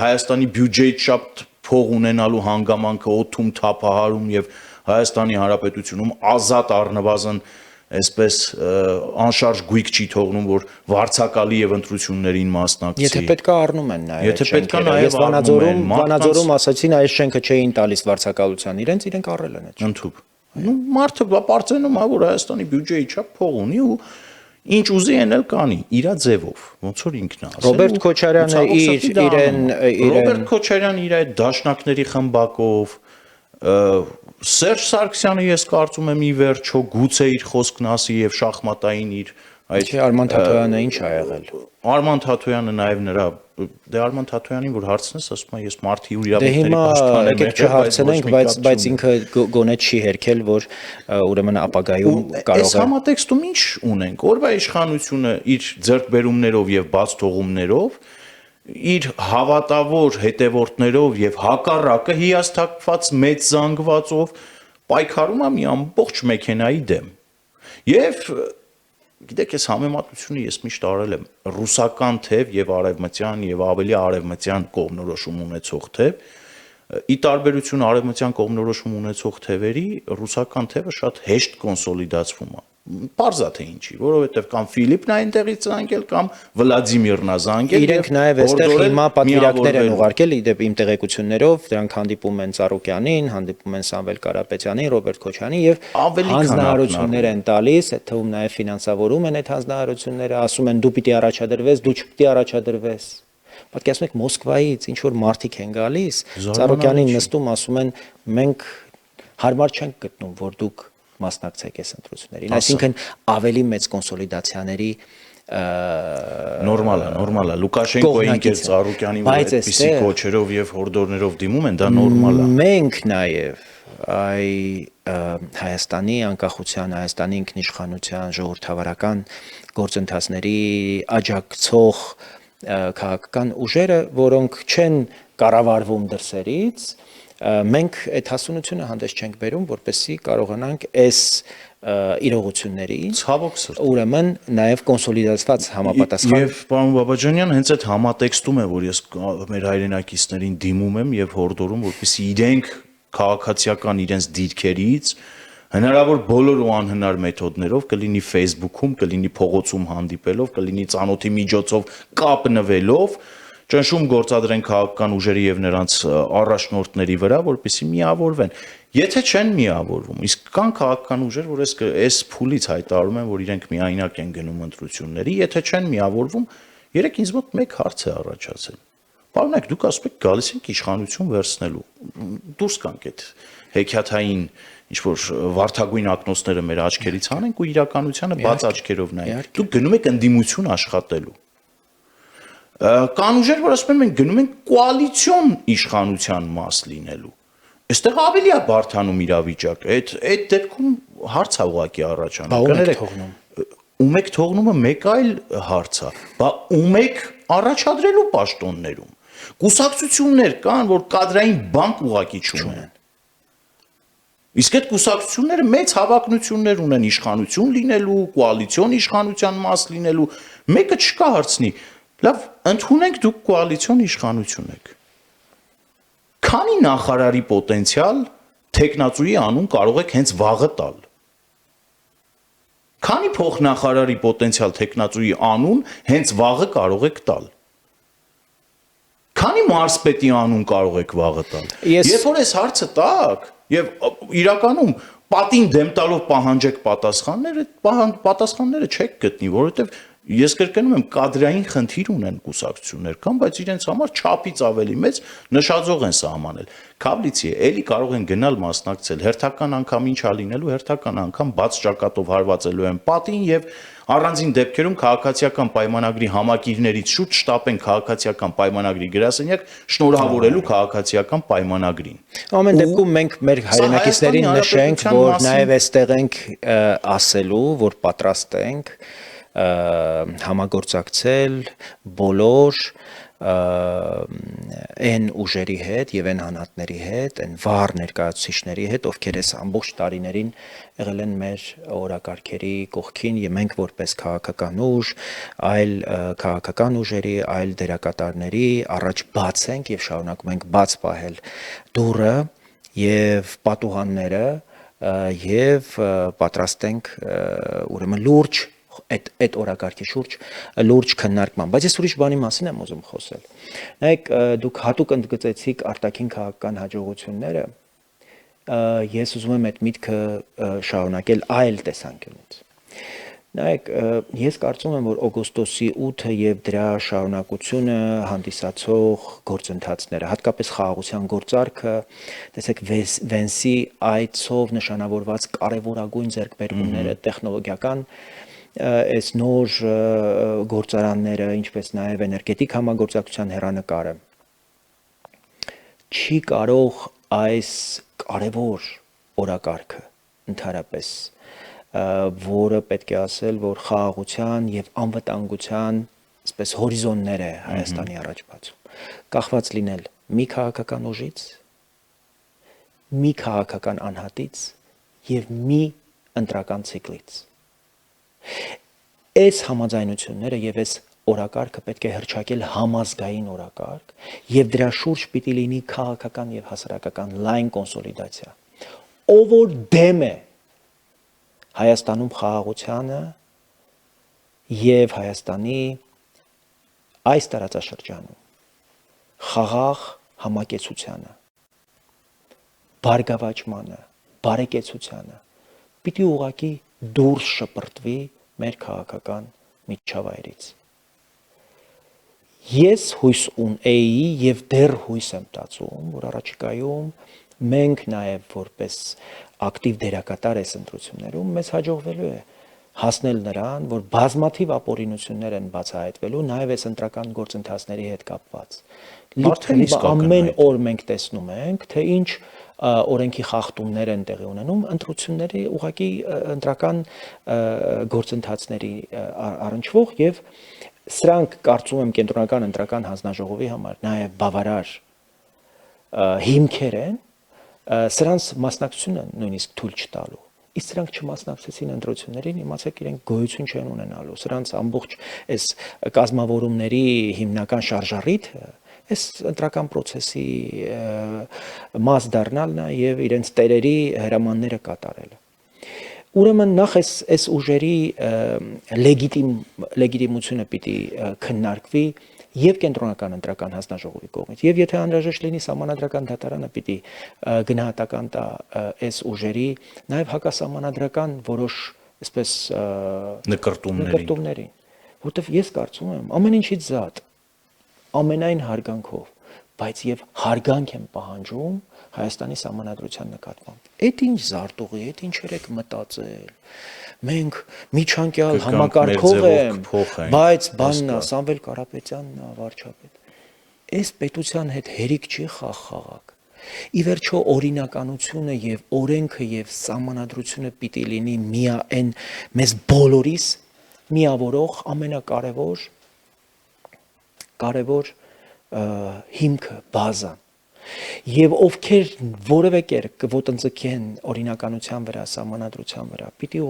Հայաստանի բյուջեից շատ փող ունենալու հանգամանքը օդում թափահարում եւ Հայաստանի Հանրապետությունում ազատ առնվազն այսպես անշարժ գույք չի թողնում, որ վարձակալի եւ ընտրություններին մասնակցի։ Եթե պետքա առնում են նաեւ։ Եթե պետքա նաեւ Վանաձորում ասացին այս շենքը չէին տալիս վարձակալության, իրենք առել են այդ։ Ընդհուպ։ Ну մարդը բարձենում է, որ Հայաստանի բյուջեի չափ փող ունի ու ինչ ուզի էնել կանի, իր ձևով, ոնց որ ինքն է ասել։ Ռոբերտ Քոչարյանը Ռոբերտ Քոչարյանը իր այդ դաշնակների խմբակով, Սերժ Սարգսյանը ես կարծում եմ ի վերջո գուցե իր խոսքն ասի եւ շախմատային իր այդ Արման Թաթոյանը ինչ ա եղել։ Արման Թաթոյանը նաեւ նրա դե Արման Թաթոյանին որ հարցնես, ասում է ես մարդի ու Դե իրավունքների հիմա պաշտպան եմ, եկեք չհարցնենք, բայց ինքը գոնե չի հերքել, որ ուրեմն ապագայում կարող Այս է համատեքստում ինչ ունենք։ Օրվա իշխանությունը իր ձեռքբերումներով եւ բաց թողումներով իր հավատավոր հետևորդներով եւ հակառակը հիասթափված մեծ զանգվածով պայքարում է մի ամբողջ մեքենայի դեմ։ Եվ գիտեք, այս համեմատությունը ես միշտ արել եմ ռուսական թև եւ արևմտյան եւ ավելի արևմտյան կողմնորոշում ունեցող թև։ Ի տարբերություն արևմտյան կողմնորոշում ունեցող թևերի, ռուսական թևը շատ հեշտ կոնսոլիդացվում է։ Պարզա թե ինչի, որովհետև կամ Ֆիլիպն է այնտեղից զանգել, կամ Վլադիմիրն է զանգել։ իրենք նաև այստեղ հիմա պատվիրակներ են ուղարկել, իդեպ իմ տեղեկություններով, դրանք հանդիպում են Ծառուկյանին, հանդիպում են Սամվել Կարապետյանին, Ռոբերտ Քոչյանին եւ հանձնարարություններ են տալիս, այդ թվում նաև ֆինանսավորում են այդ հանձնարարությունները, ասում են դու պիտի առաջադրվես, դու չպիտի առաջադրվես։ Պատկերացնում եք Մոսկվայից ինչ որ մարդիկ են գալիս, Ծառուկյանին նստում, ասում են մենք հարմար չենք գտնում, որ դուք մասնակցեք այս ընտրություններին, այսինքն ավելի մեծ կոնսոլիդացիաների նորմալ է Լուկաշենկոին կեր Ծառուկյանին որ այդպիսի կոչերով եւ հորդորներով դիմում են, դա նորմալ է։ Մենք նաեւ Հայաստանի անկախության, Հայաստանի ինքնիշխանության ժողովրդավարական գործընթացների աջակցող քաղաքական ուժերը, որոնք չեն կառավարվում դրսերից, մենք այդ հասունությունը հանդես չենք բերում, որպեսզի կարողանանք այս իրողություններին ցավոք սրտի ուրեմն նաև կոնսոլիդացված համապատասխան եւ պարոն Բաբաջանյան հենց այդ համատեքստում է որ ես մեր հայրենակիցներին դիմում եմ եւ հորդորում որպեսզի իրենք քաղաքացիական իրենց դիրքերից հնարավոր բոլոր ու անհնար մեթոդներով կլինի Facebook-ում, կլինի փողոցում հանդիպելով, կլինի ծանոթի միջոցով կապնվելով ճնշում գործադրեն քաղաքական ուժերի եւ նրանց առաջնորդների վրա, որպեսզի միավորվեն։ Եթե չեն միավորվում, իսկ կան քաղաքական ուժեր, որ այս փուլից հայտարարում են, որ իրենք միայնակ են գնում ընտրությունների, եթե չեն միավորվում, երեք ինձ մոտ մեկ հարց է առաջացել։ Պարոնեք, դուք ասում եք գալիս ենք իշխանություն վերցնելու։ Դուրս կանք այդ հեքիաթային ինչ-որ վարդագույն ակնոցները մեր աչքերից հանենք ու իրականությանը բաց աչքերով նայենք։ Դուք գնում եք ընդդիմություն աշխատելու։ Կան ուժեր, որ ասում են մենք գնում ենք կոալիցիոն իշխանության մաս լինելու։ Այստեղ ավելի է բարդանում իրավիճակը։ Այդ դեպքում հարց է ուղղակի առաջանում։ Ում եք թողնումը մեկ այլ հարց է։ Բա ում եք առաջադրելու պաշտոններում։ Կուսակցություններ կան, որ կադրային բանկ ուղղակի չունեն։ Իսկ այդ կուսակցությունները մեծ հավակնություններ ունեն իշխանություն լինելու, կոալիցիոն իշխանության մաս լինելու։ Մեկը չկա հարցնի։ Լավ, ընդունենք դուք կոալիցիոն իշխանություն եք։ Քանի նախարարի պոտենցիալ տեխնացուի անուն կարող եք հենց վաղը տալ։ Քանի փոխնախարարի պոտենցիալ տեխնացուի անուն հենց վաղը կարող եք տալ։ Քանի մարզպետի անուն կարող եք վաղը տալ։ Երբ որ այս հարցը տակ եւ իրականում պատին դեմ տալով պահանջեք պատասխաններ, այդ պատասխանները չեք գտնի, որովհետեւ ես կրկնում եմ կադրային խնդիր ունեն կուսակցություններ կան, բայց իրենց համար չափից ավելի մեծ նշաձող են սահմանել։ Քավլիցի էլի կարող են գնալ մասնակցել, հերթական անգամ ինչա լինելու, հերթական անգամ բաց ճակատով հարվածելու են պատին եւ առանձին դեպքերում քաղաքացիական պայմանագրի համակիրներից շուտ շտապեն քաղաքացիական պայմանագրի գրասենյակ շնորհավորելու քաղաքացիական պայմանագրին։ Ամեն դեպքում մենք մեր հայրենակիցներին նշենք, որ նաև այստեղ ենք ասելու, որ պատրաստ ենք համագործակցել բոլոր այն ուժերի հետ եւ այն հանատների հետ, այն վառ ներկայացուցիչների հետ, ովքեր այս ամբողջ տարիներին եղել են մեր օրակարգերի կողքին եւ մենք որպես քաղաքական ուժ, այլ քաղաքական ուժերի, այլ դերակատարների առաջ բաց ենք եւ շարունակում ենք բաց պահել դուռը եւ պատուհանները եւ պատրաստ ենք ուրեմն լուրջ այդ օրակարգի շուրջ լուրջ քննարկման, բայց ես ուրիշ բանի մասին եմ ուզում խոսել։ Նայեք, դուք հատուկ ընդգծեցիք արտաքին քաղաքական հաջողությունները, ես ուզում եմ այդ միտքը շարունակել այլ տեսանկյունից։ Նայեք, ես կարծում եմ, որ օգոստոսի 8-ը եւ դրա շարունակությունը հանդիսացող գործընթացները, հատկապես խաղաղության գործարքը, տեսեք Վենսի այցով նշանավորված կարևորագույն ձեռքբերումները տեխնոլոգիական այս նոր գործարանները, ինչպես նաև էներգետիկ համագործակցության հեռանկարը չի կարող այս կարևոր օրակարգը ընդհանրապես, որը պետք է ասել, որ խաղաղության եւ անվտանգության, այսպես հորիզոններ է Հայաստանի առաջ բացում, կախված լինել մի քաղաքական ուժից, մի քաղաքական անհատից եւ մի ընտրական ցիկլից։ Այս համաձայնությունները եւ այս օրակարգը պետք է հրճակել համազգային օրակարգ եւ դրա շուրջ պիտի լինի քաղաքական եւ հասարակական լայն կոնսոլիդացիա։ Ով որ դեմ է Հայաստանում խաղաղությանը եւ Հայաստանի այս տարածաշրջանում խաղաղ համակեցությանը, բարգավաճմանը, բարեկեցությանը, պիտի ուղղակի դուրս շպրտվի մեր քաղաքական միջավայրից։ Ես հույս ունեի եւ դեռ հույս եմ տածում, որ առաջիկայում մենք նաեւ որպես ակտիվ դերակատար այս ընտրություններում մեզ հաջողվելու է հասնել նրան, որ բազմաթիվ ապօրինություններ են բացահայտվելու նաեւ այս ընտրական գործընթացների հետ կապված։ Ամեն օր մենք տեսնում ենք, թե ինչ օրենքի խախտումներ են տեղի ունենում ընտրությունների ուղղակի ընտրական գործընթացների առնչվող եւ սրանք կարծում եմ կենտրոնական ընտրական հանձնաժողովի համար նաեւ բավարար հիմքեր են սրանց մասնակցությունը նույնիսկ թույլ չտալու։ Իսկ սրանք չմասնակցեցին ընտրություններին, իմացեք իրենք գոյություն չեն ունենալու։ Սրանց ամբողջ այս կազմավորումների հիմնական շարժառիթը այս ընտրական process-ի մաս դառնալն է եւ իրենց տերերի հրամանները կատարելը։ Ուրեմն նախ այս ուժերի լեգիտիմությունը պիտի քննարկվի եւ կենտրոնական ընտրական հանձնաժողովի կողմից եւ եթե անհրաժեշտ լինի սահմանադրական դատարանը պիտի գնահատական տա այս ուժերի նաեւ հակասահմանադրական որոշ այսպես նկրտումներին, որտեվ ես կարծում եմ ամեն ինչից զատ ամենայն հարգանքով, բայց եւ հարգանք եմ պահանջում Հայաստանի սահմանադրության նկատմամբ։ Այդ ինչ զարտուղի, այդ ինչեր եք մտածել։ Մենք միջանկյալ համակարգող եմ, բայց բանն է Սամվել Կարապետյանն է վարչապետ։ Այս պետության հետ հերիք չի խաղաղակ։ Ի վերջո օրինականությունը եւ օրենքը եւ սահմանադրությունը պիտի լինի միայն մեզ բոլորիս միավորող ամենակարևոր հիմքը, բազան։ Եվ ովքեր որևէ կերպ կոտնձգեն օրինականության վրա, սահմանադրության վրա, պիտի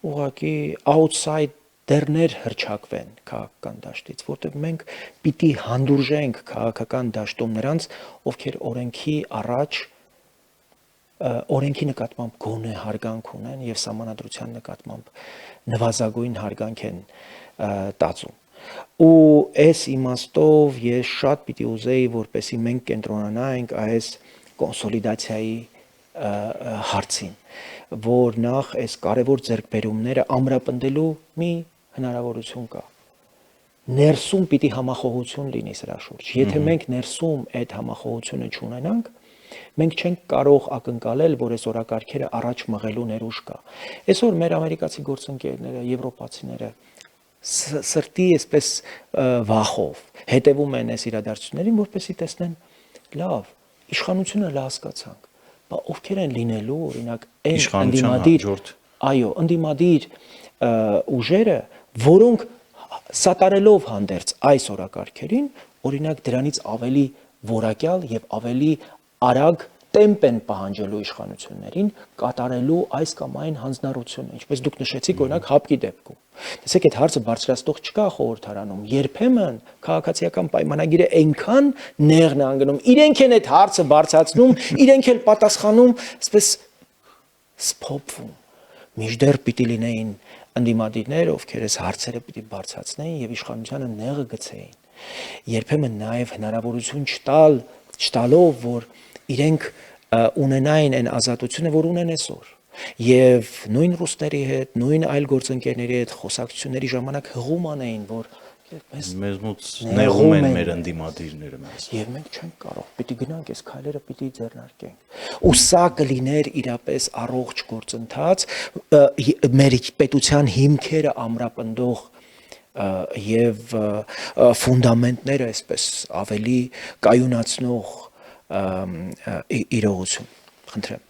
ուղղակի outsider-ներ հրճակվեն քաղաքական դաշտից, որտեղ մենք պիտի հանդուրժենք քաղաքական դաշտում նրանց, ովքեր օրենքի առաջ օրենքի նկատմամբ գոնե հարգանք ունեն եւ սահմանադրության նկատմամբ նվազագույն հարգանք են տածում։ Ու այս իմաստով ես շատ պիտի ուզեի, որպեսզի մենք կենտրոնանայինք այս կոնսոլիդացիայի հարցին, որ նախ այս կարևոր ձեռքբերումները ամրապնդելու մի հնարավորություն կա։ Ներսում պիտի համախոհություն լինի սրա շուրջ։ Եթե մենք ներսում այդ համախոհությունը չունենանք, մենք չենք կարող ակնկալել, որ այս օրակարգերը առաջ մղելու ներուժ կա։ Այսօր մեր ամերիկացի գործընկերները, եվրոպացիները սրտի այսպես վախով հետևում են այս իրադարձություններին, որպեսզի տեսնեն, լավ, իշխանությունը հասկացանք, բայց ովքեր են լինելու, օրինակ, այն ընդդիմադիր ուժերը, որոնք սատարելով հանդերձ այս օրակարգերին, օրինակ դրանից ավելի որակյալ եւ ավելի արագ տեմպ են պահանջելու իշխանություններին կատարելու այս կամ այն հանձնառությունը, ինչպես դուք նշեցիք, օրինակ հապկի դեպքում։ Տեսեք, այդ հարցը բարձրացնող չկա խորհրդարանում։ Երբեմն քաղաքացիական պայմանագիրը այնքան նեղն է անգնում, իրենք են այդ հարցը բարձրացնում, իրենք էլ պատասխանում, այսպես սփոփվում։ Մինչդեռ պիտի լինեին ընդդիմադիրներ, ովքեր այս հարցերը պիտի բարձրացնեին եւ իշխանությանը նեղը գցեին։ Երբեմն նաեւ հնարավորություն չտալով, որ իրենք ունենային այն ազատությունը, որ ունեն այսօր։ Եվ նույն ռուսների հետ, նույն այլ գործընկերների հետ խոսակցությունների ժամանակ հղում անեին, որ մեզ մոտ նեղում են մեր ընդդիմադիրները մեզ։ Եվ մենք չենք կարող, պիտի գնանք այս քայլերը պիտի ձեռնարկենք։ Ու սա կլիներ իրապես առողջ գործընթաց, մեր պետության հիմքերը ամրապնդող եւ ֆունդամենտները այսպես ավելի կայունացնող իրողություն։ Խնդրեմ։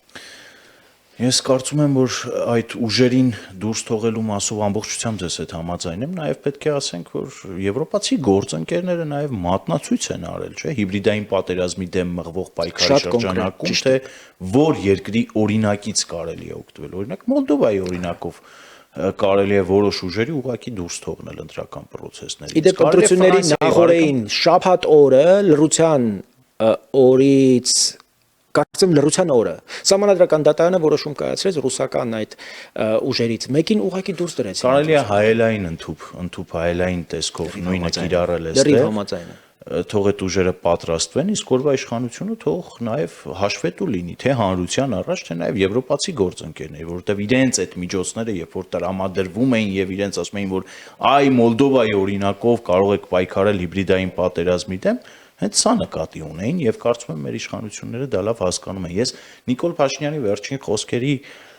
Ես կարծում եմ, որ այդ ուժերին դուրս թողելու մասով ամբողջությամբ ձեզ հետ համաձայն եմ, նաև պետք է ասենք, որ եվրոպացի գործընկերները նաև մատնացույց են արել, չէ՞, հիբրիդային պատերազմի դեմ մղվող պայքարի շրջանակում, թե որ երկրի օրինակից կարելի է օգտվել։ Օրինակ Մոլդովայի օրինակով կարելի է որոշ ուժերի ուղղակի դուրս թողնել ընտրական պրոցեսներից։ Իդեպ ընտրությունների նախորդին շաբաթ օրը լռության օրից Կարծեմ լռության օրը Սահմանադրական դատարանը որոշում կայացրեց ռուսական այդ ուժերից մեկին ուղղակի դուրս դրեցին։ Կարելի է հայելային ընդཐུպ հայելային տեսքով նույնը կիրառել է լրիվ համաձայն եմ։ Թող այդ ուժերը պատրաստվեն, իսկ օրվա իշխանությունը թող նաև հաշվետու լինի, թե հանրության առաջ, թե նաև եվրոպացի գործընկերների, որովհետև իրենց այդ միջոցները, երբ որ տրամադրվում էին եւ իրենց ասում էին, որ այ Մոլդովայի օրինակով կարող եք պայքարել հիբրիդային պատերազմի դեմ, հենց սա նկատի ունեին եւ կարծում եմ մեր իշխանությունները դա լավ հասկանում են։ Ես Նիկոլ Փաշինյանի վերջին խոսքերի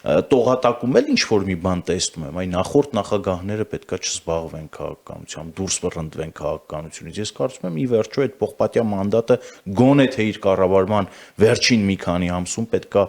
տողատակում էլ ինչ որ մի բան տեսնում եմ, այ նախորդ նախագահները պետքա չզբաղվեն քաղաքականությամբ, դուրս վռնդվեն քաղաքականությունից։ Ես կարծում եմ ի վերջո այդ պողպատյա մանդատը գոնե թե իր կառավարման վերջին մի քանի ամսում պետքա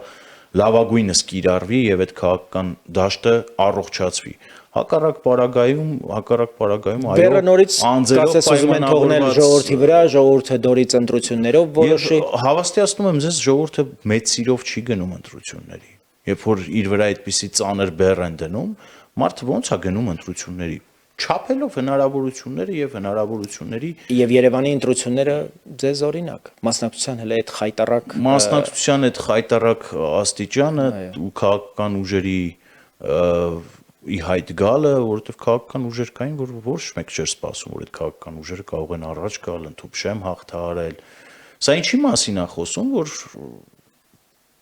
լավագույնս կիրառվի եւ այդ քաղաքական դաշտը առողջացվի։ Հակառակ պարագայում այո Բեռը նորից կասես ուզում են թողնել ժողովրդի վրա, ժողովուրդը դորից ընտրություններով որոշի։ Հավաստիացնում եմ ձեզ, ժողովուրդը մեծ սիրով չի գնում ընտրությունների։ Երբ որ իր վրա այդպիսի ծանր բեռ են դնում, մարդը ոնց է գնում ընտրությունների։ Չափելով հնարավորությունները եւ հնարավորությունների եւ Երևանի ընտրությունները ձեզ օրինակ մասնակցության հենց այդ խայտարակ մասնակցության այդ խայտարակ աստիճանը ու քաղաքական ուժերի ի հայտ գալը, որովհետև քաղաքական ուժեր կային, որ ոչ մեկ չէր սպասում, որ այդ քաղաքական ուժերը կարող են առաջ գալ, ընդཐུպ շեմ հաղթահարել։ Սա ինչի մասին է խոսում, որ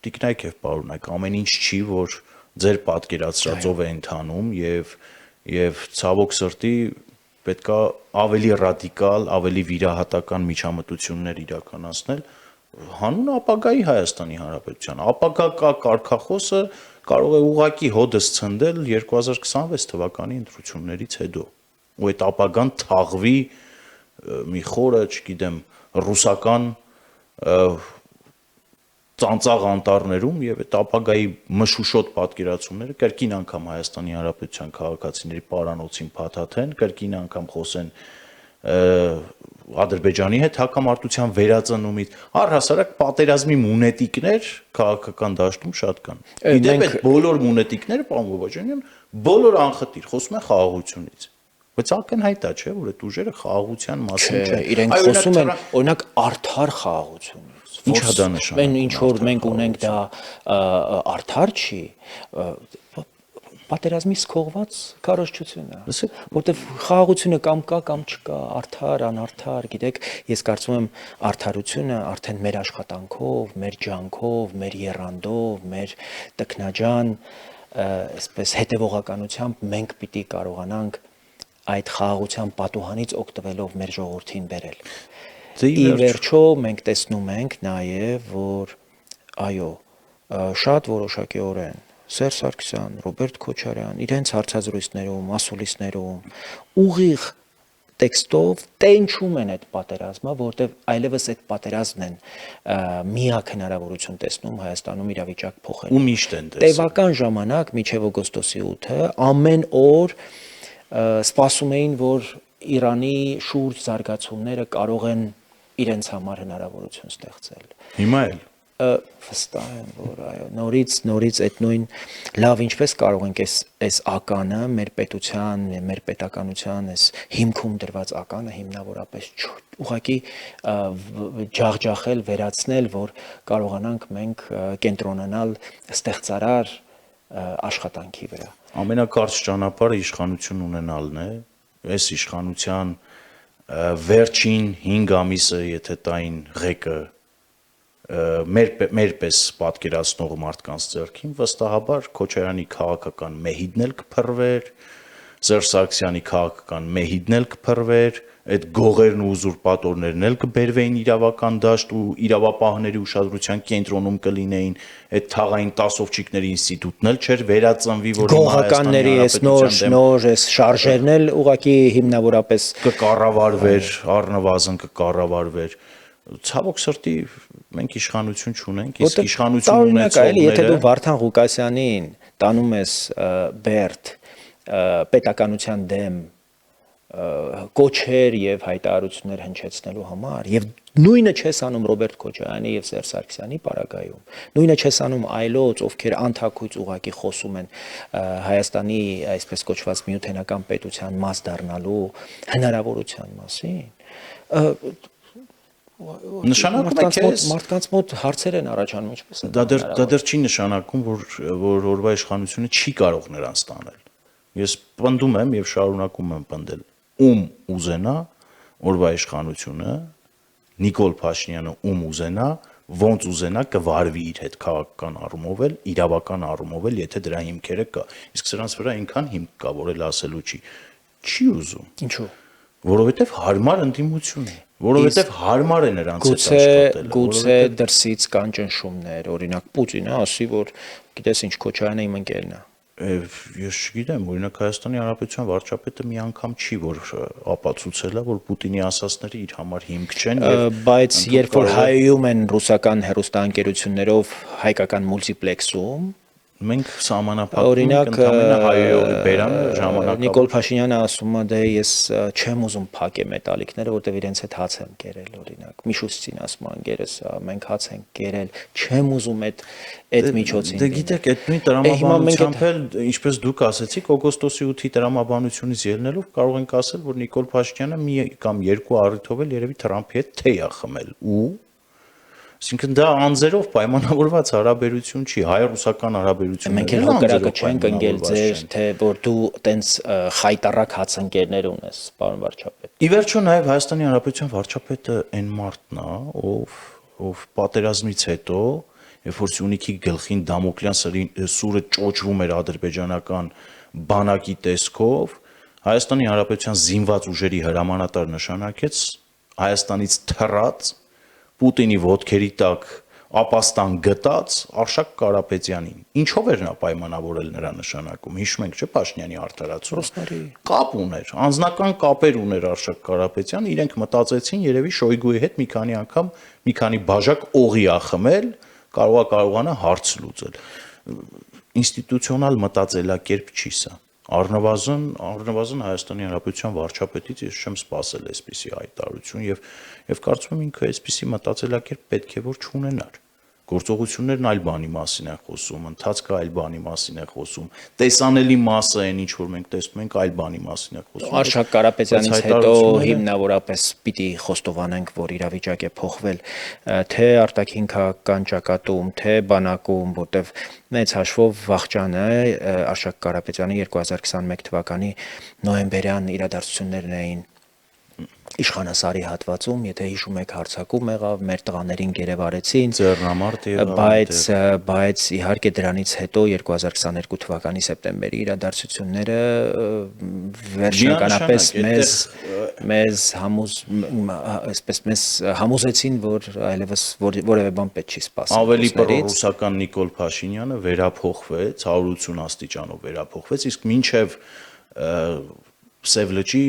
տիկնայք եւ պարոնայք, ամեն ինչ չի, որ ձեր պատկերացրածով է ընթանում եւ ցավոք սրտի պետքա ավելի ռադիկալ, ավելի վիրահատական միջամտություններ իրականացնել հանուն ապագայի Հայաստանի Հանրապետության։ Ապագա կարգախոսը կարող է ուղղակի հոդս ցնդել 2026 թվականի ընտրություններից հետո։ Ու այդ ապագան թաղվի մի խորը, չգիտեմ, ռուսական ծանծաղ անտառներում եւ այդ ապագայի մշուշոտ պատկերացումները կրկին անգամ Հայաստանի Հանրապետության քաղաքացիների պարանոցին փաթաթեն, կրկին անգամ խոսեն Ադրբեջանի հետ հակամարտության վերածնումից, առհասարակ պատերազմի մունետիկներ քաղաքական դաշտում շատ կան։ Իդեպ այդ բոլոր մունետիկները, պարոն Բոբաջանյան, բոլոր անխտիր խոսում են խաղաղությունից։ Բայց ակնհայտ է, չէ, որ այդ ուժերը խաղաղության մասին չեն։ Իրենք խոսում են օրինակ արդար խաղաղությունից։ Ինչ է դա նշանակում։ Ինչ որ մենք ունենք դա արդար չի, պատերազմից քողված քարոզչություն է, որտեվ խաղաղությունը կամ կա կամ չկա, արդար, անարդար, գիտեք, ես կարծում եմ արդարությունը արդեն մեր աշխատանքով, մեր ջանքով, մեր եռանդով, մեր տքնաջան, այսպես հետևողականությամբ մենք պիտի կարողանանք այդ խաղաղության պատուհանից օգտվելով մեր ժողովրդին բերել։ Ի վերջո մենք տեսնում ենք նաև, որ այո, շատ որոշակիորեն Սերժ Սարգսյան, Ռոբերտ Քոչարյան իրենց հարցազրույցներում, ասուլիսներում ուղիղ տեքստով տենչում են այդ պատերազմը, որտեղ այլևս այդ պատերազմն են միակ հնարավորություն տեսնում Հայաստանում իրավիճակ փոխելու։ Ու միշտ են տեսնում։ Տևական ժամանակ մինչև օգոստոսի 8-ը ամեն օր սպասում էին, որ Իրանի շուրջ զարգացումները կարող են իրենց համար հնարավորություն ստեղծել։ Հիմա էլ վստահ եմ, որ այո, նորից այդ նույն լավ ինչպես կարող ենք այս ականը մեր պետության, մեր պետականության այս հիմքում դրված ականը հիմնավորապես ուղղակի ջախջախել, վերացնել, որ կարողանանք մենք կենտրոնանալ ստեղծարար աշխատանքի վրա։ Ամենակարճ ճանապարհը իշխանություն ունենալն է, այս իշխանության վերջին 5 ամիսը, եթե տային ղեկը մեր պես պատկերացնող մարդկանց ձեռքին, վստահաբար Քոչարյանի քաղաքական մեհիդն էլ կփռվեր, Սերժ Սարգսյանի քաղաքական մեհիդն էլ կփռվեր, այդ գողերն ու ուզուրպատորներն էլ կբերվեին իրավական դաշտ ու իրավապահների ուշադրության կենտրոնում կլինեին, այդ թաղային տասովչիկների ինստիտուտն էլ չէր վերածնվի, որ գողականների այս նոր այս շարժերն էլ ուղղակի հիմնավորապես կկառավարվեր, առնվազն կկառավարվեր։ Ցավոք սրտի մենք իշխանություն չունենք, իսկ իշխանություն ունեցողները, եթե դու Վարդան Ղուկասյանին տանում ես Բերդ պետականության դեմ կոչեր եւ հայտարարություններ հնչեցնելու համար եւ նույնը չես անում Ռոբերտ Քոչարյանի եւ Սերժ Սարգսյանի պարագայում, նույնը չես անում այլոց, ովքեր անթակույց ուղակի խոսում են Հայաստանի այսպես կոչված միութենական պետության մաս դառնալու հնարավորության մասին, նշանակում է քեզ մարդկանց մոտ հարցեր են առաջանում, ինչպես է դա դեռ չի նշանակում, որ օրվա իշխանությունը չի կարող նրան ստանել։ Ես պնդում եմ եւ շարունակում եմ պնդել, ում ուզենա օրվա իշխանությունը, Նիկոլ Փաշինյանը ում ուզենա, ոնց ուզենա կվարվի իր հետ քաղաքական առումով էլ, իրավական առումով էլ, եթե դրա հիմքերը կա։ Իսկ սրանց վրա այնքան հիմք կա, որ էլ ասելու չի ուզում։ Ինչու՞։ Որովհետեւ հարմար ընդդիմություն է, որովհետեւ հարմար է նրանց հետ աշխատելը։ Գուցե դրսից կան ճնշումներ, օրինակ Պուտինը ասի, որ գիտես ինչ, Քոչարյանը իմ ընկերն է։ Ես չգիտեմ, օրինակ Հայաստանի Հանրապետության վարչապետը մի անգամ չի որ ապացուցել է, որ Պուտինի ասածները իր համար հիմք չեն եւ բայց երբ որ հայում են ռուսական հեռուստաընկերություններով հայկական մուլտիպլեքսում մենք սահմանափակում ենք ընդհանրապես հայոյի բերանը ժամանակավոր Նիկոլ Փաշինյանը ասում է դե ես չեմ ուզում փակե մետալիկները, որտեվ իրենց հետ հաց եմ կերել, օրինակ Միշուստին ասում է ընկերս, մենք հաց ենք կերել, չեմ ուզում այդ միջոցին։ Դե գիտեք, այդ նույն տրամաբանությամբ էլ ինչպես դուք ասեցիք, օգոստոսի 8-ի տրամաբանությունից ելնելով կարող ենք ասել, որ Նիկոլ Փաշինյանը մի կամ երկու առիթով էլ երևի Թրամփի հետ թեյ է խմել ու Այսինքն դա անձերով պայմանավորված հարաբերություն չի, հայ-ռուսական հարաբերությունները։ Մենք էլ հակառակը չենք ընկել ձեր, թե որ դու տենց խայտարակ հացընկերներ ունես, պարոն վարչապետ։ Ի վերջո նաև Հայաստանի Հանրապետության վարչապետը այն մարդն է, ով պատերազմից հետո, երբ որ Սյունիքի գլխին Դամոկլյան սուրը ճոճվում էր ադրբեջանական բանակի տեսքով, Հայաստանի Հանրապետության զինված ուժերի հրամանատար նշանակեց Հայաստանից թռած Պուտինի ոտքերի տակ ապաստան գտած Արշակ Կարապետյանին։ Ինչով էր նա պայմանավորել նրա նշանակում։ Հիշում ենք, չէ՞, Փաշինյանի արդարացումը։ Կապ ուներ, անձնական կապեր ուներ Արշակ Կարապետյանը, իրենք մտածեցին երևի Շոյգուի հետ մի քանի անգամ մի քանի բաժակ օղի ախմել, կարողանա հարց լուծել։ Ինստիտուցիոնալ մտածելակերպ չի սա։ Առնվազն Հայաստանի Հանրապետության վարչապետից ես չեմ սպասել այսպիսի հայտարարություն եւ կարծում եմ ինքը այսպիսի մտածելակերպ պետք է որ չունենար։ Գործողություններն այլ բանի մասին են խոսում, ընթացքը այլ բանի մասին է խոսում, տեսանելի մասը այն ինչ որ մենք տեսնում ենք այլ բանի մասին է խոսում։ Արշակ Կարապետյանից հետո հիմնավորապես պիտի խոստովանենք, որ իրավիճակ է փոխվել, թե արտաքին քաղաքական ճակատում, թե բանակում, որտեվ մեծ հաշվով վախճանը Արշակ Կարապետյանի 2021 թվականի նոյեմբերյան իրադարձություններն էին Իշխանասարի հատվածում, եթե հիշում եք, հարձակում եղավ, մեր տղաներին գերեվարեցին, ձեռնամարտ եղավ, բայց իհարկե դրանից հետո 2022 թվականի սեպտեմբերի իրադարձությունները վերջնականապես մեզ համոզեցին, որ այլևս որևէ բան պետք չի սպասել։ Ավելի պրոռուսական Նիկոլ Փաշինյանը վերափոխվեց, 180 աստիճանով վերափոխվեց, իսկ մինչև Սև լճի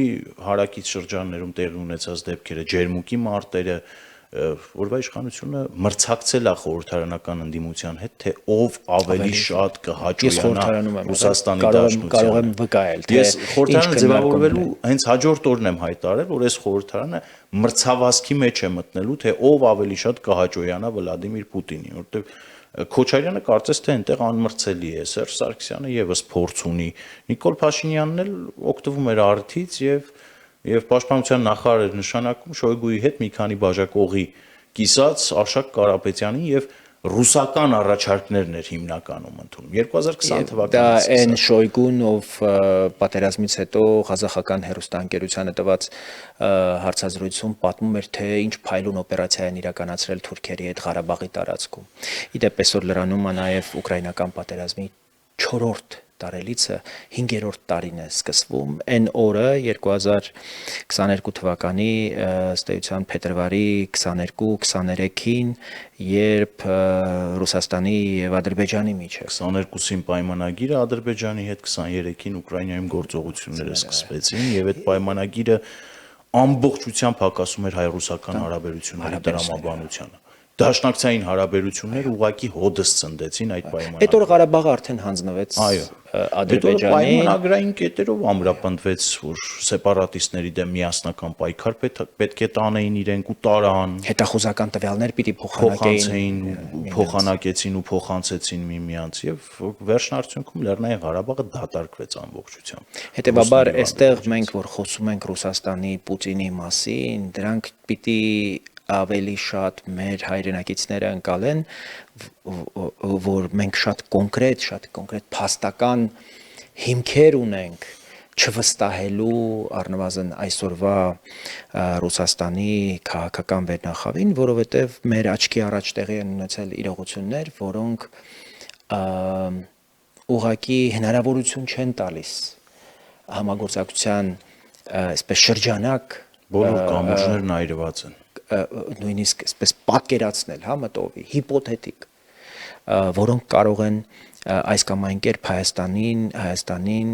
հարակից շրջաններում տեղի ունեցած դեպքերը, ջերմուկի մարտերը, որվա իշխանությունը մրցակցել է խորհրդարանական ընդդիմության հետ, թե ով ավելի շատ կհաջողանա Ռուսաստանի դաշնությանը։ Կարող եմ վկայել, թե ես խորհրդարանը ձևավորվելու հենց հաջորդ օրն եմ հայտարարել, որ այս խորհրդարանը մրցավազքի մեջ է մտնելու, թե ով ավելի շատ կհաջողանա Վլադիմիր Պուտինին, որտեղ Քոչարյանը կարծես թե այնտեղ անմրցելի է, Սերժ Սարգսյանը եւս փորձ ունի, Նիկոլ Փաշինյանն էլ օգտվում էր արդից եւ պաշտպանության նախարար նշանակում Շոյգուի հետ մի քանի բաժակ օղի կիսած Արշակ Կարապետյանին եւ ռուսական առաջարկներն էր հիմնականում ընդունում 2020 թվականից։ Դա այն Շոյգուն, ով պատերազմից հետո Ղազախական հեռուստաընկերությանը տված հարցազրույցում պատմում էր, թե ինչ փայլուն օպերացիա են իրականացրել թուրքերի հետ Ղարաբաղի տարածքում։ Իդեպ այսօր լրանում է նաև ուկրաինական պատերազմի 4-րդ տարելիցը 5-րդ տարին է սկսվում, այն օրը 2022 թվականի ըստ էության փետրվարի 22-23-ին, երբ Ռուսաստանի եւ Ադրբեջանի միջև 22-ին պայմանագիրը Ադրբեջանի հետ, 23-ին Ուկրաինայում գործողությունները սկսվեցին եւ այդ պայմանագիրը ամբողջությամբ հակասում էր հայ-ռուսական հարաբերությունների տրամաբանությանը։ Դաշնակցային հարաբերություններ ուղղակի հոդս ցնդեցին այդ պայմանագրով։ Այդ օր Ղարաբաղը արդեն հանձնվեց Ադրբեջանին։ Պայմանագրային կետերով ամրապնդվեց, որ սեպարատիստների դեմ միասնական պայքար պետք է տանեին իրենք ու տարան։ Հետախուզական տվյալներ պիտի փոխանակեցին ու փոխանցեցին միմյանց եւ վերջնարդյունքում Լեռնային Ղարաբաղը դատարկվեց ամբողջությամբ։ Հետևաբար այստեղ մենք որ խոսում ենք Ռուսաստանի Պուտինի մասին, դրանք պիտի ավելի շատ մեր հայրենակիցները ընկալեն, որ մենք շատ կոնկրետ փաստական հիմքեր ունենք չվստահելու առնվազն այսօրվա Ռուսաստանի քաղաքական վերնախավին, որովհետև մեր աչքի առաջ տեղի են ունեցել իրողություններ, որոնք ուղղակի հնարավորություն չեն տալիս համագործակցության այսպես շրջանակ բոլոր կամուրջներն այրված են նույնիսկ այսպես պատկերացնել, մտովի, հիպոթետիկ, որոնք կարող են այս կամ այն կերպ Հայաստանին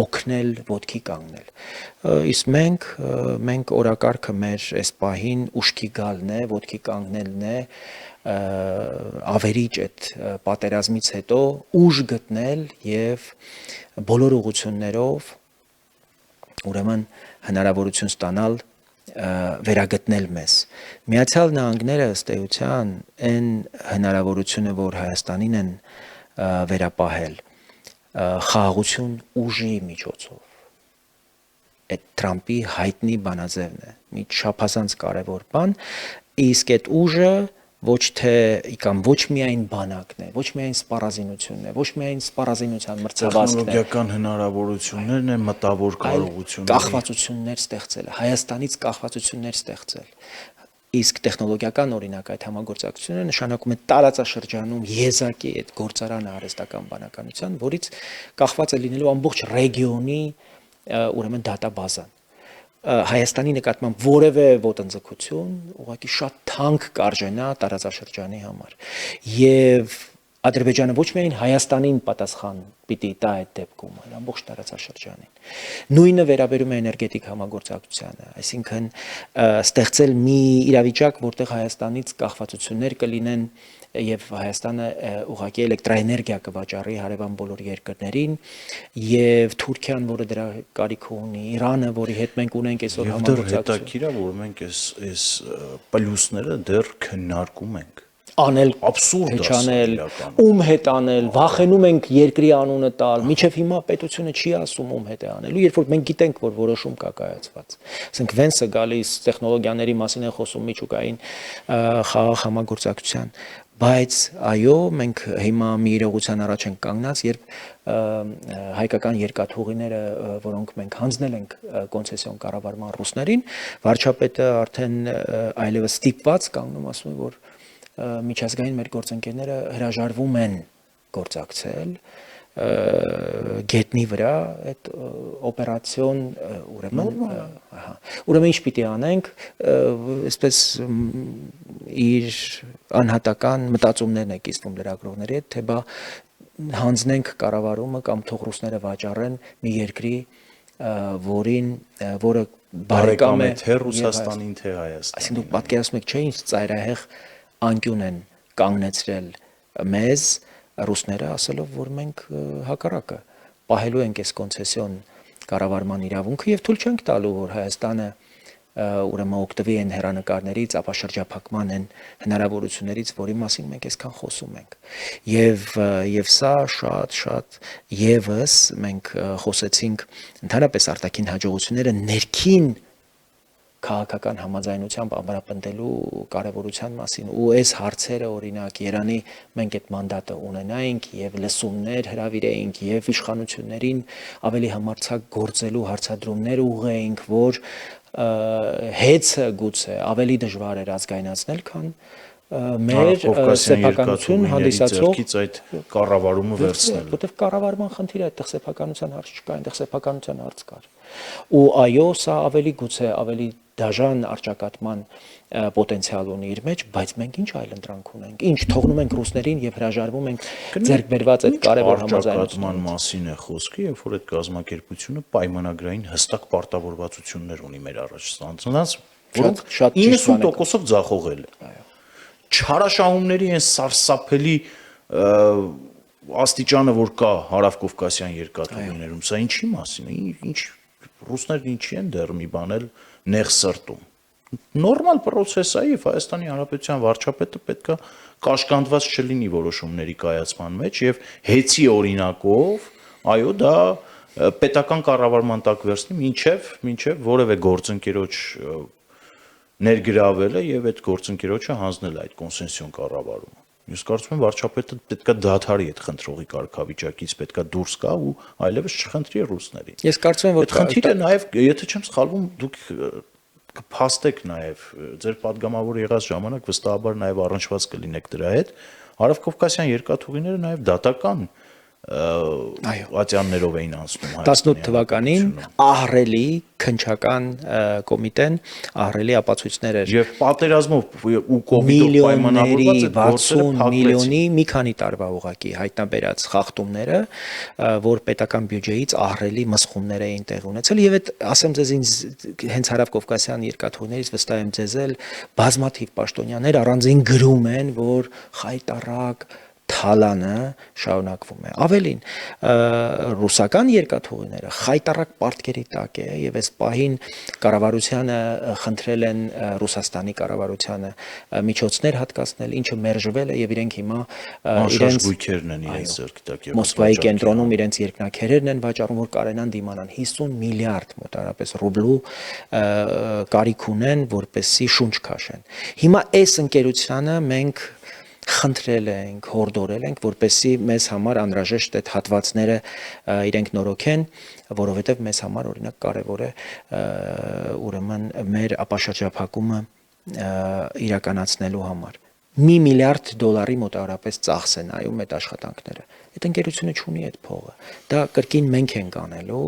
օգնել ոտքի կանգնել։ Իսկ մենք օրակարգը մեր այս պահին ուշքի գալն է, ոտքի կանգնելն է, ավերիչ այդ պատերազմից հետո ուժ գտնել եւ բոլոր ուղղություններով ուրեմն հնարավորություն ստանալ վերագտնել մեզ։ Միացյալ Նահանգները ըստ էության այն հնարավորությունը, որ Հայաստանին են վերապահել խաղաղություն ուժի միջոցով, այդ Թրամփի հայտնի բանաձևն է, մի չափազանց կարևոր բան, իսկ այդ ուժը ոչ միայն բանակն է, ոչ միայն սպառազինությունն է, ոչ միայն սպառազինության մրցավազքն է, տեխնոլոգիական հնարավորություններն են, մտավոր կարողությունները, կախվածություններ ստեղծել, Հայաստանից կախվածություններ ստեղծել։ Իսկ տեխնոլոգիական օրինակ այդ համագործակցությունը նշանակում է տարածաշրջանում եզակի այդ գործարանը արհեստական բանականության, որից կախված է լինելու ամբողջ ռեգիոնի ուրեմն դատաբազան։ Հայաստանի նկատմամբ որևէ ոտնձգություն ուղղակի շատ թանկ կարժենա տարածաշրջանի համար։ Եվ Ադրբեջանը ոչ միայն Հայաստանին պատասխան պիտի տա այդ դեպքում, այլ ամբողջ տարածաշրջանին։ Նույնը վերաբերում է էներգետիկ համագործակցությանը, այսինքն ստեղծել մի իրավիճակ, որտեղ Հայաստանից կախվածություններ կլինեն եւ Հայաստանը ուղղակի էլեկտրաէներգիա կվաճառի հարևան բոլոր երկրներին եւ Թուրքիան, որը դրա կարիքը ունի, Իրանը, որի հետ մենք ունենք այսօր համագործակցություն։ Հետաքրքիր է, որ մենք այս պլյուսները դեռ քննարկում ենք։ Անել աբսուրդ չանել, ում հետ անել, վախենում ենք երկրի անունը տալ, միջև հիմա պետությունը չի ասում ում հետ է անելու, երբ որ մենք գիտենք, որ որոշում կա կայացված։ Ասենք Վենսը գալիս տեխնոլոգիաների մասին է խոսում միջուկային խաղաղ համագործակցության, բայց այո, մենք հիմա մի իրողության առաջ ենք կանգնած, երբ հայկական երկաթուղիները, որոնք մենք հանձնել ենք կոնցեսիոն կառավարման ռուսներին, վարչապետը արդեն այլևս ստիպված կանգնում ասում է, որ միջազգային մեր գործընկերները հրաժարվում են գործակցել գետնի վրա այդ օպերացիոն ուրեմն ինչ պիտի անենք, այսպես իր անհատական մտածումներն է կիսվում լրագրողների հետ, թե բա հանձնենք կառավարումը կամ թող ռուսները վաճառեն մի երկրի, որը բարեկամ է թե Ռուսաստանին, թե Հայաստանին։ Այսինքն դուք պատկերացնում եք, չէ՞ ինչ ծայրահեղ անկյուն են կանգնեցրել մեզ ռուսները, ասելով, որ մենք հակառակը պահելու ենք այս կոնցեսիոն կառավարման իրավունքը եւ թույլ չենք տալու, որ Հայաստանը ուրեմն օգտվի այն հերանեկարներից, ապաշրջափակման այն հնարավորություններից, որի մասին մենք այսքան խոսում ենք։ Եվ սա շատ եւս մենք խոսեցինք ընդհանրապես արտաքին հաջողությունները ներքին քաղաքական համաձայնությամբ ամրապնդելու կարևորության մասին ու այս հարցերը օրինակ Երանի մենք այդ մանդատը ունենայինք եւ լսումներ հրավիրեինք եւ իշխանություններին ավելի համարձակ գործելու հարցադրումներ ուղղեինք, որ հեծը գուցե ավելի դժվար էր ազգայնացնել, քան մեր սեփականություն հանդիսացող այդ կառավարումը վերցնել։ Որտեվ կառավարման խնդիրը այդտեղ սեփականության հարց չկա, այնտեղ սեփականության հարց կար։ Ու այո, սա ավելի գուցե ավելի դաժան արճակատման պոտենցիալ ունի իր մեջ, բայց մենք ինչ այլ ընտրանք ունենք։ Ինչ թողնում ենք ռուսներին եւ հրաժարվում ենք ձեռք բերված այդ կարևոր համաձայնությունների մասին է խոսքը, երբ որ այդ կազմակերպությունը պայմանագրային հստակ պարտավորվածություններ ունի մեր առաջ ստանձնած, որոնք 90%-ով ձախողել են։ Չարաշահումների այն սարսափելի աստիճանը, որ կա հարավկովկասյան երկաթուղիներում, սա ինչի մասին է, ինչ ռուսներն ինչի են դեռ մի բան էլ նեղ սրտում։ Նորմալ process է եւ Հայաստանի Հանրապետության վարչապետը պետքա կաշկանդված չլինի որոշումների կայացման մեջ եւ հեծի օրինակով, այո, դա պետական կառավարման տակ վերցնի մինչեւ որևէ գործընկերոջ ներգրավելը եւ այդ գործընկերոջը հանձնել այդ կոնսենսիոն կառավարումը։ Ես կարծում եմ վարչապետը պետքա դադարի այդ խնդրողի կարգավիճակից, պետքա դուրս գա ու այլևս չխնդրի ռուսներին։ Ես կարծում եմ, որ այդ խնդիրը նաեւ, եթե չեմ սխալվում, դուք կփաստեք նաեւ ձեր падգամավոր եղած ժամանակ վստահաբար նաեւ առնչված կլինեք դրա հետ։ Հարավկովկասյան երկաթուղիները նաեւ դատական ատյաններով էին անցնում 18 թվականին ահռելի քնչական կոմիտեն ահռելի ապացույցներ էր եւ պատերազմով ու կոմիտով պայմանավորված այդ 60 միլիոնի մի քանի տարվա ուղակի հայտնաբերած խախտումները, որ պետական բյուջեից ահռելի մսխումներ էին տեղ ունեցել եւ այդ ասեմ ձեզ ինձ հենց հարավկովկասյան երկաթուղիներից վստահ եմ ձեզ էլ բազմաթիվ պաշտոնյաներ առանձին գրում են, որ խայտարակ թալանը շարունակվում է։ Ավելին, ռուսական երկաթուղիները խայտարակ պարտքերի տակ է եւ այս պահին կառավարությանը խնդրել են Ռուսաստանի կառավարությանը միջոցներ հատկացնել, ինչը մերժվել է եւ իրենք հիմա իրենց գույքերն են իրենց ձեռքի տակ եւ Մոսկվայի կենտրոնում իրենց երկնաքերերն են վաճառում, որ կարենան դիմանան 50 միլիարդ մոտարապես ռուբլու կարիք ունեն, որպեսզի շունչ քաշեն։ Հիմա այս ընկերությանը մենք խնդրել ենք, հորդորել ենք, որպեսզի մեզ համար անհրաժեշտ այդ հատվածները իրենք նորոգեն, որովհետև մեզ համար օրինակ կարևոր է ուրեմն մեր ապաշրջափակումը իրականացնելու համար։ $1 միլիարդ մոտավորապես ծախս են նայում այդ աշխատանքները։ Այդ ընկերությունը չունի այդ փողը։ Դա կրկին մենք ենք անելու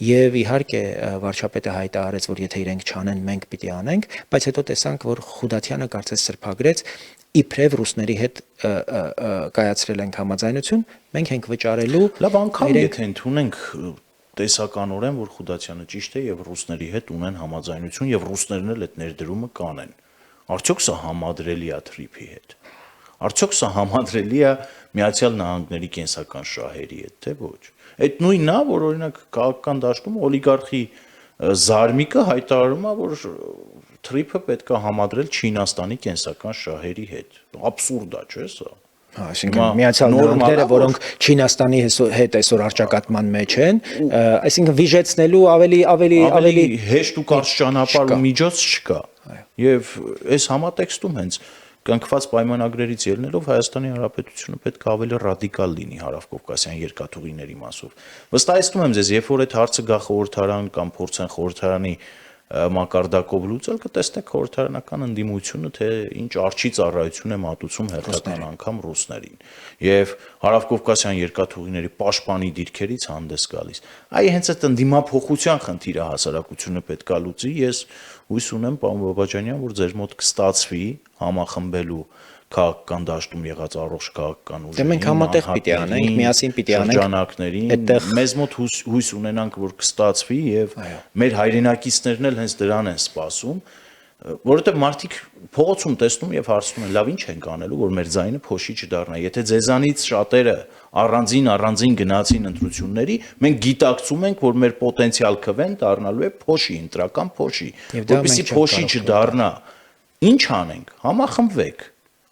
եւ իհարկե վարչապետը հայտարարեց, որ եթե իրենք չանեն, մենք պիտի անենք, բայց հետո տեսանք, որ Խուդատյանը կարծես սրբագրեց իբրև ռուսների հետ կայացրել ենք համաձայնություն, մենք ենք վճարելու։ Լավ, անգամ եթե ընդունենք տեսականորեն, որ Խուդատյանը ճիշտ է եւ ռուսների հետ ունեն համաձայնություն եւ ռուսներն էլ այդ ներդրումը կանեն։ Արդյոք սա համադրելի է թրիփի հետ։ Արդյոք սա համադրելի է Միացյալ Նահանգների կենսական շահերի հետ, թե ոչ։ Այդ նույնն է, որ օրինակ քաղաքական դաշտում օլիգարխի զարմիկը հայտարարում է, որ թրիփը պետք է համադրել Չինաստանի կենսական շահերի հետ։ Աբսուրդ է, չէ՞ սա։ Այսինքն Միացյալ Նահանգները, որոնք Չինաստանի հետ այսօր արճակատման մեջ են, այսինքն վիժեցնելու ավելի հեշտ ու կարճ ճանապարհ ու միջոց չկա։ Եվ այս համատեքստում հենց կնքված պայմանագրերից ելնելով Հայաստանի Հանրապետությունը պետք է ավելի ռադիկալ լինի հարավկովկասյան երկաթուղիների մասով։ Վստահեցնում եմ ձեզ, երբ որ այդ հարցը գա խորհրդարան կամ փորձեն խորհրդարանի մակարդակով լուծել, կտեսնեք խորհրդարանական ընդդիմությունը, թե ինչ արջի ծառայություն է մատուցում հերթական անգամ ռուսներին եւ հարավկովկասյան երկաթուղիների պաշտպանի դիրքերից հանդես գալիս։ Այ հենց այդ ընդդիմափոխության խնդիրը հասարակությունը պետք է լուծի։ Ես հույս ունեմ, պարոն Բաբաջանյան, որ ձեր մոտ կստացվի համախմբելու քաղաքական դաշտում եղած առողջ քաղաքական ուժերին, մենք համատեղ պիտի անենք, միասին պիտի անենք շրջանակներին, մեզ մոտ հույս ունենանք, որ կստացվի եւ մեր հայրենակիցներն էլ հենց դրան են սպասում, որովհետեւ մարդիկ փողոցում տեսնում եւ հարցնում են, լավ ինչ ենք անելու, որ մեր ձայնը փոշի չդառնա։ Եթե ձեզանից շատերը առանձին գնացին ընտրությունների, մենք գիտակցում ենք, որ մեր պոտենցիալ քվեն դառնալու է փոշի, ընտրական փոշի, որպեսզի փոշի չդառնա։ Ինչ անենք,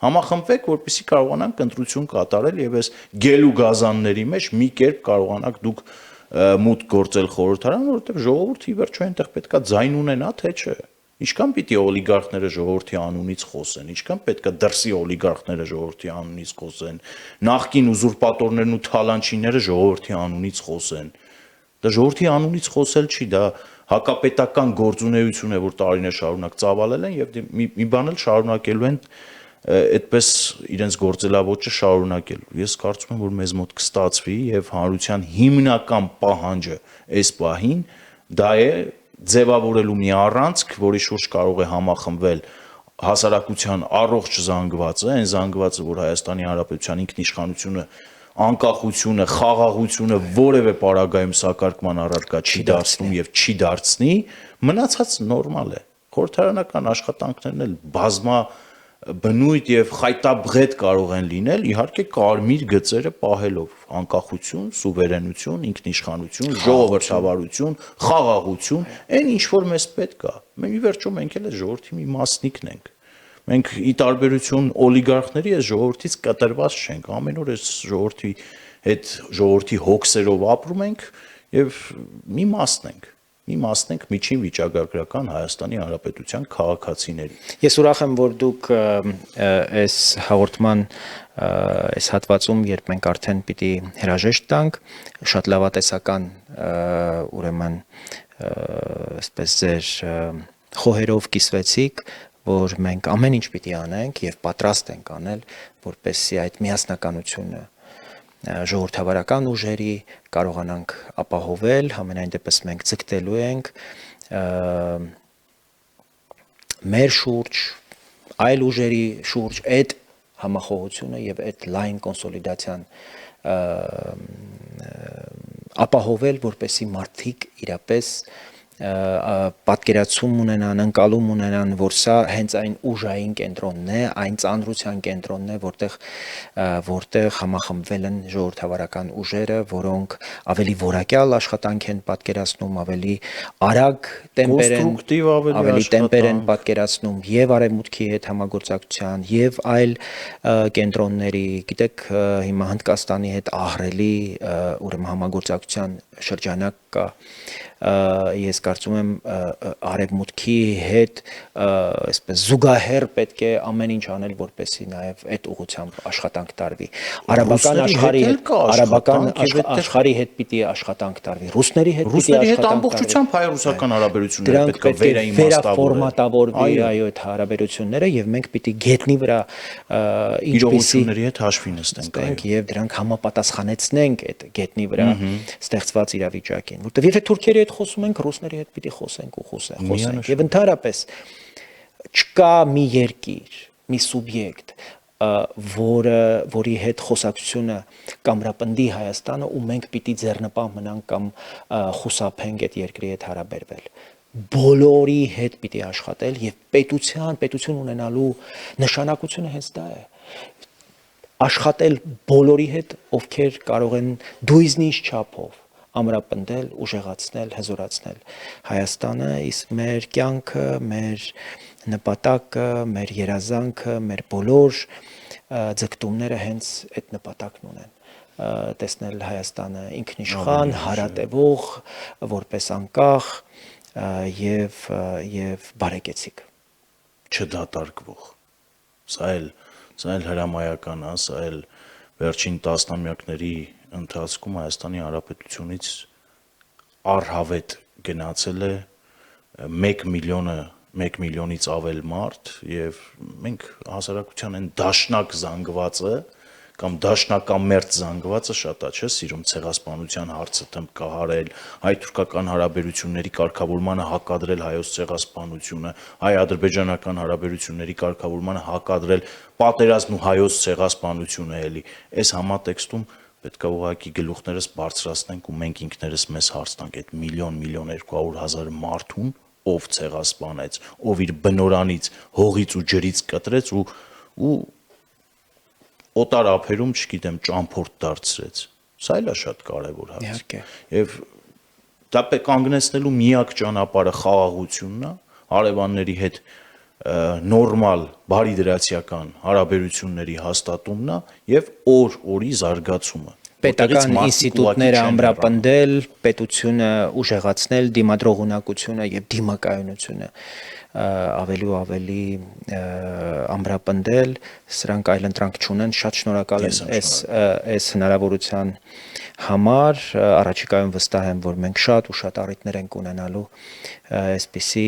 համախմբվեք, որպեսզի կարողանանք ընտրություն կատարել եւ այս գել ու գազանների մեջ մի կերպ կարողանաք դուք մուտք գործել խորհրդարան, որովհետեւ ժողովուրդի վերջո այնտեղ պետքա ձայն ունենա, թե չէ։ Ինչքան պիտի օլիգարխները ժողովրդի անունից խոսեն, ինչքան պետքա դրսի օլիգարխները ժողովրդի անունից խոսեն, նախկին ուզուրպատորներն ու թալանչիները ժողովրդի անունից խոսեն։ Դա ժողովրդի անունից խոսել չի, դա հակապետական գործունեություն է, որ տարիներ շարունակ ծավալել են եւ մի բան էլ շարունակելու են այդպես իրենց գործելավոճը շարունակելու։ Ես կարծում եմ, որ մեզ մոտ կստացվի եւ հանրության հիմնական պահանջը այս պահին դա է ձևավորելու մի առանցք, որի շուրջ կարող է համախմբվել հասարակության առողջ զանգվածը, այն զանգվածը, որ Հայաստանի Հանրապետության ինքնիշխանությունը, անկախությունը, խաղաղությունը որևէ պարագայում սակարկման առարկա չի դարձնում եւ չի դարձնի, մնացած նորմալ է։ Խորհրդարանական աշխատանքներն էլ բազմա բնույթ եւ խայտաբղետ կարող են լինել, իհարկե կարմիր գծերը պահելով անկախություն, սուվերենություն, ինքնիշխանություն, ժողովրդավարություն, խաղաղություն, այն ինչ որ մեզ պետք է։ Մենք ի վերջո մենք էլ ժողովրդի մի մասնիկն ենք։ Մենք ի տարբերություն օլիգարխների այս ժողովրդից կտրված չենք, ամեն օր այս ժողովրդի հետ ժողովրդի հոգսերով ապրում ենք եւ մի մասն ենք միջին վիճակագրական Հայաստանի Հանրապետության քաղաքացիների։ Ես ուրախ եմ, որ դուք այս հաղորդման այս հատվածում, երբ մենք արդեն պիտի հրաժեշտ տանք, շատ լավատեսական ուրեմն այսպես ձեր խոհերով կիսվեցիք, որ մենք ամեն ինչ պիտի անենք եւ պատրաստ ենք անել, որպեսզի այդ միասնականությունը ժողովրդավարական ուժերի կարողանանք ապահովել, համենայն դեպս մենք ցկտելու ենք մեր շուրջ, այլ ուժերի շուրջ այդ համախոհությունը եւ այդ լայն կոնսոլիդացիան ապահովել, որպեսզի մարդիկ իրապես պատկերացում ունենան, ընկալում ունենան, որ սա հենց այն ուժային կենտրոնն է, այն ծանրության կենտրոնն է, որտեղ համախմբվել են ժողովրդավարական ուժերը, որոնք ավելի որակյալ աշխատանք են պատկերացնում, ավելի արագ տեմպեր են պատկերացնում եւ արևմուտքի հետ համագործակցության եւ այլ կենտրոնների, գիտեք, հիմա Հնդկաստանի հետ ահռելի ուրեմն համագործակցության շրջանակ կա, ես կարծում եմ արևմուտքի հետ այսպես զուգահեռ պետք է ամեն ինչ անել, որպեսզի նաև այդ ուղղությամբ աշխատանք տարվի։ Արաբական աշխարհի հետ պիտի աշխատանք տարվի, ռուսների հետ պիտի աշխատանք տարվի։ Ամբողջությամբ հայ-ռուսական հարաբերությունները պետք է վերաֆորմատավորվի այդ հարաբերությունները եւ մենք պիտի գետնի վրա իրողությունների հետ հաշվի նստենք եւ դրանք համապատասխանեցնենք այդ գետնի վրա ստեղծված իրավիճակին, որտեղ եթե թուրքերի հետ խոսում ենք, ռուսների հետ պիտի խոսենք ու խոսենք եւ ընդհանրապես չկա մի երկիր, մի սուբյեկտ, որի հետ խոսակցությունը կամրապնդի Հայաստանը ու մենք պիտի ձեռնպահ մնանք կամ խուսափենք այդ երկրի հետ հարաբերվել։ Բոլորի հետ պիտի աշխատել եւ պետություն ունենալու նշանակությունը հենց դա է։ Աշխատել բոլորի հետ, ովքեր կարող են դույզնից չափով ամրապնդել, ուժեղացնել, հզորացնել Հայաստանը, իսկ մեր կյանքը, մեր նպատակը, մեր երազանքը, մեր բոլոր ձգտումները հենց այդ նպատակն ունեն։ Տեսնել Հայաստանը ինքնիշխան, հարատևող, որպես անկախ եւ բարեկեցիկ, չդատարկվող։ Սա էլ հրամայական է, սա էլ վերջին տասնամյակների ընթացքում Հայաստանի Հանրապետությունից առհավետ գնացել է 1 միլիոնից ավել մարդ եւ մենք հասարակության են դաշնակ զանգվածը կամ դաշնակամերձ զանգվածը շատ է, չէ՞, սիրում ցեղասպանության հարցը թմբկահարել, հայ-թուրքական հարաբերությունների կարգավորմանը հակադրել հայոց ցեղասպանությունը, հայ-ադրբեջանական հարաբերությունների կարգավորմանը հակադրել պատերազմն ու հայոց ցեղասպանությունը էլի։ Այս համատեքստում պետք է ուղղակի գլուխներս բարձրացնենք ու մենք ինքներս մեզ հարց տանք այդ 1.200.000 մարդուն ով ցեղասպանեց, ով իր բնորանից, հողից ու ջրից կտրեց ու օտար ափերում, չգիտեմ, ճամփորդ դարձրեց։ Սա էլ է շատ կարևոր հարց։ Իհարկե։ Եվ դա կանգնեցնելու միակ ճանապարհը խաղաղությունն է, հարևանների հետ նորմալ բարիդրացիական հարաբերությունների հաստատումն է եւ օր-օրի զարգացումը։ Պետական ինստիտուտները ամրապնդել, պետությունը ուժեղացնել, դիմադրող ունակությունը եւ դիմակայունությունը ավելի ու ավելի ամրապնդել, սրանք այլ ընտրանք չունեն, շատ շնորհակալ եմ այս հնարավորության համար առաջիկայում վստահ եմ, որ մենք շատ ու շատ առիթներ ենք ունենալու այսպիսի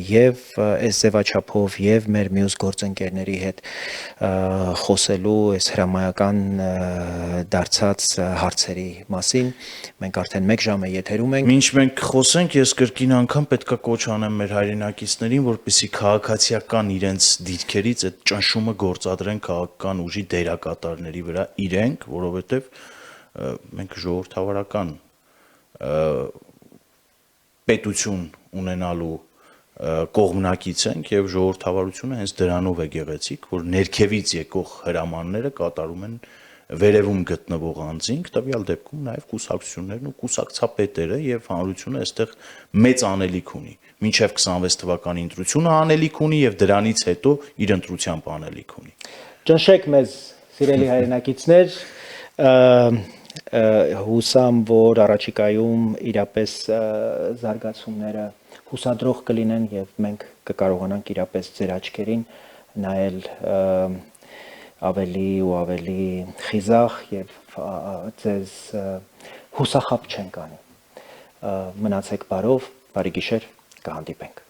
եւ այս ձևաչափով եւ մեր մյուս գործընկերների հետ խոսելու այս հրամայական դարձած հարցերի մասին։ Մենք արդեն 1 ժամ է եթերում ենք։ Մինչ մենք խոսենք, ես կրկին անգամ պետքա կոչ անեմ մեր հայրենակիցներին, որպեսզի քաղաքացիական իրենց դիրքերից այդ ճնշումը գործադրեն քաղաքական ուժի դերակատարների վրա իրենք, որովհետև մենք ժողովրդավարական պետություն ունենալու կողմնակից ենք եւ ժողովրդավարությունը հենց դրանով է գեղեցիկ, որ ներքևից եկող հրամանները կատարում են վերևում գտնվող անձինք, տվյալ դեպքում նաեւ կուսակցություններն ու կուսակցապետերը եւ հանրությունը այստեղ մեծ անելիք ունի։ Մինչեւ 26 թվականի ընտրությունը անելիք ունի եւ դրանից հետո իր ընտրությամբ անելիք ունի։ Ճնշեք մեզ, սիրելի հայրենակիցներ, հուսամ, որ առաջիկայում իրապես զարգացումները հուսադրող կլինեն եւ մենք կկարողանանք իրապես ձեր աչքերին նայել ավելի ու ավելի խիզախ եւ ձեզ հուսախաբ չենք անի։ Մնացեք բարով, բարի գիշեր, կհանդիպենք։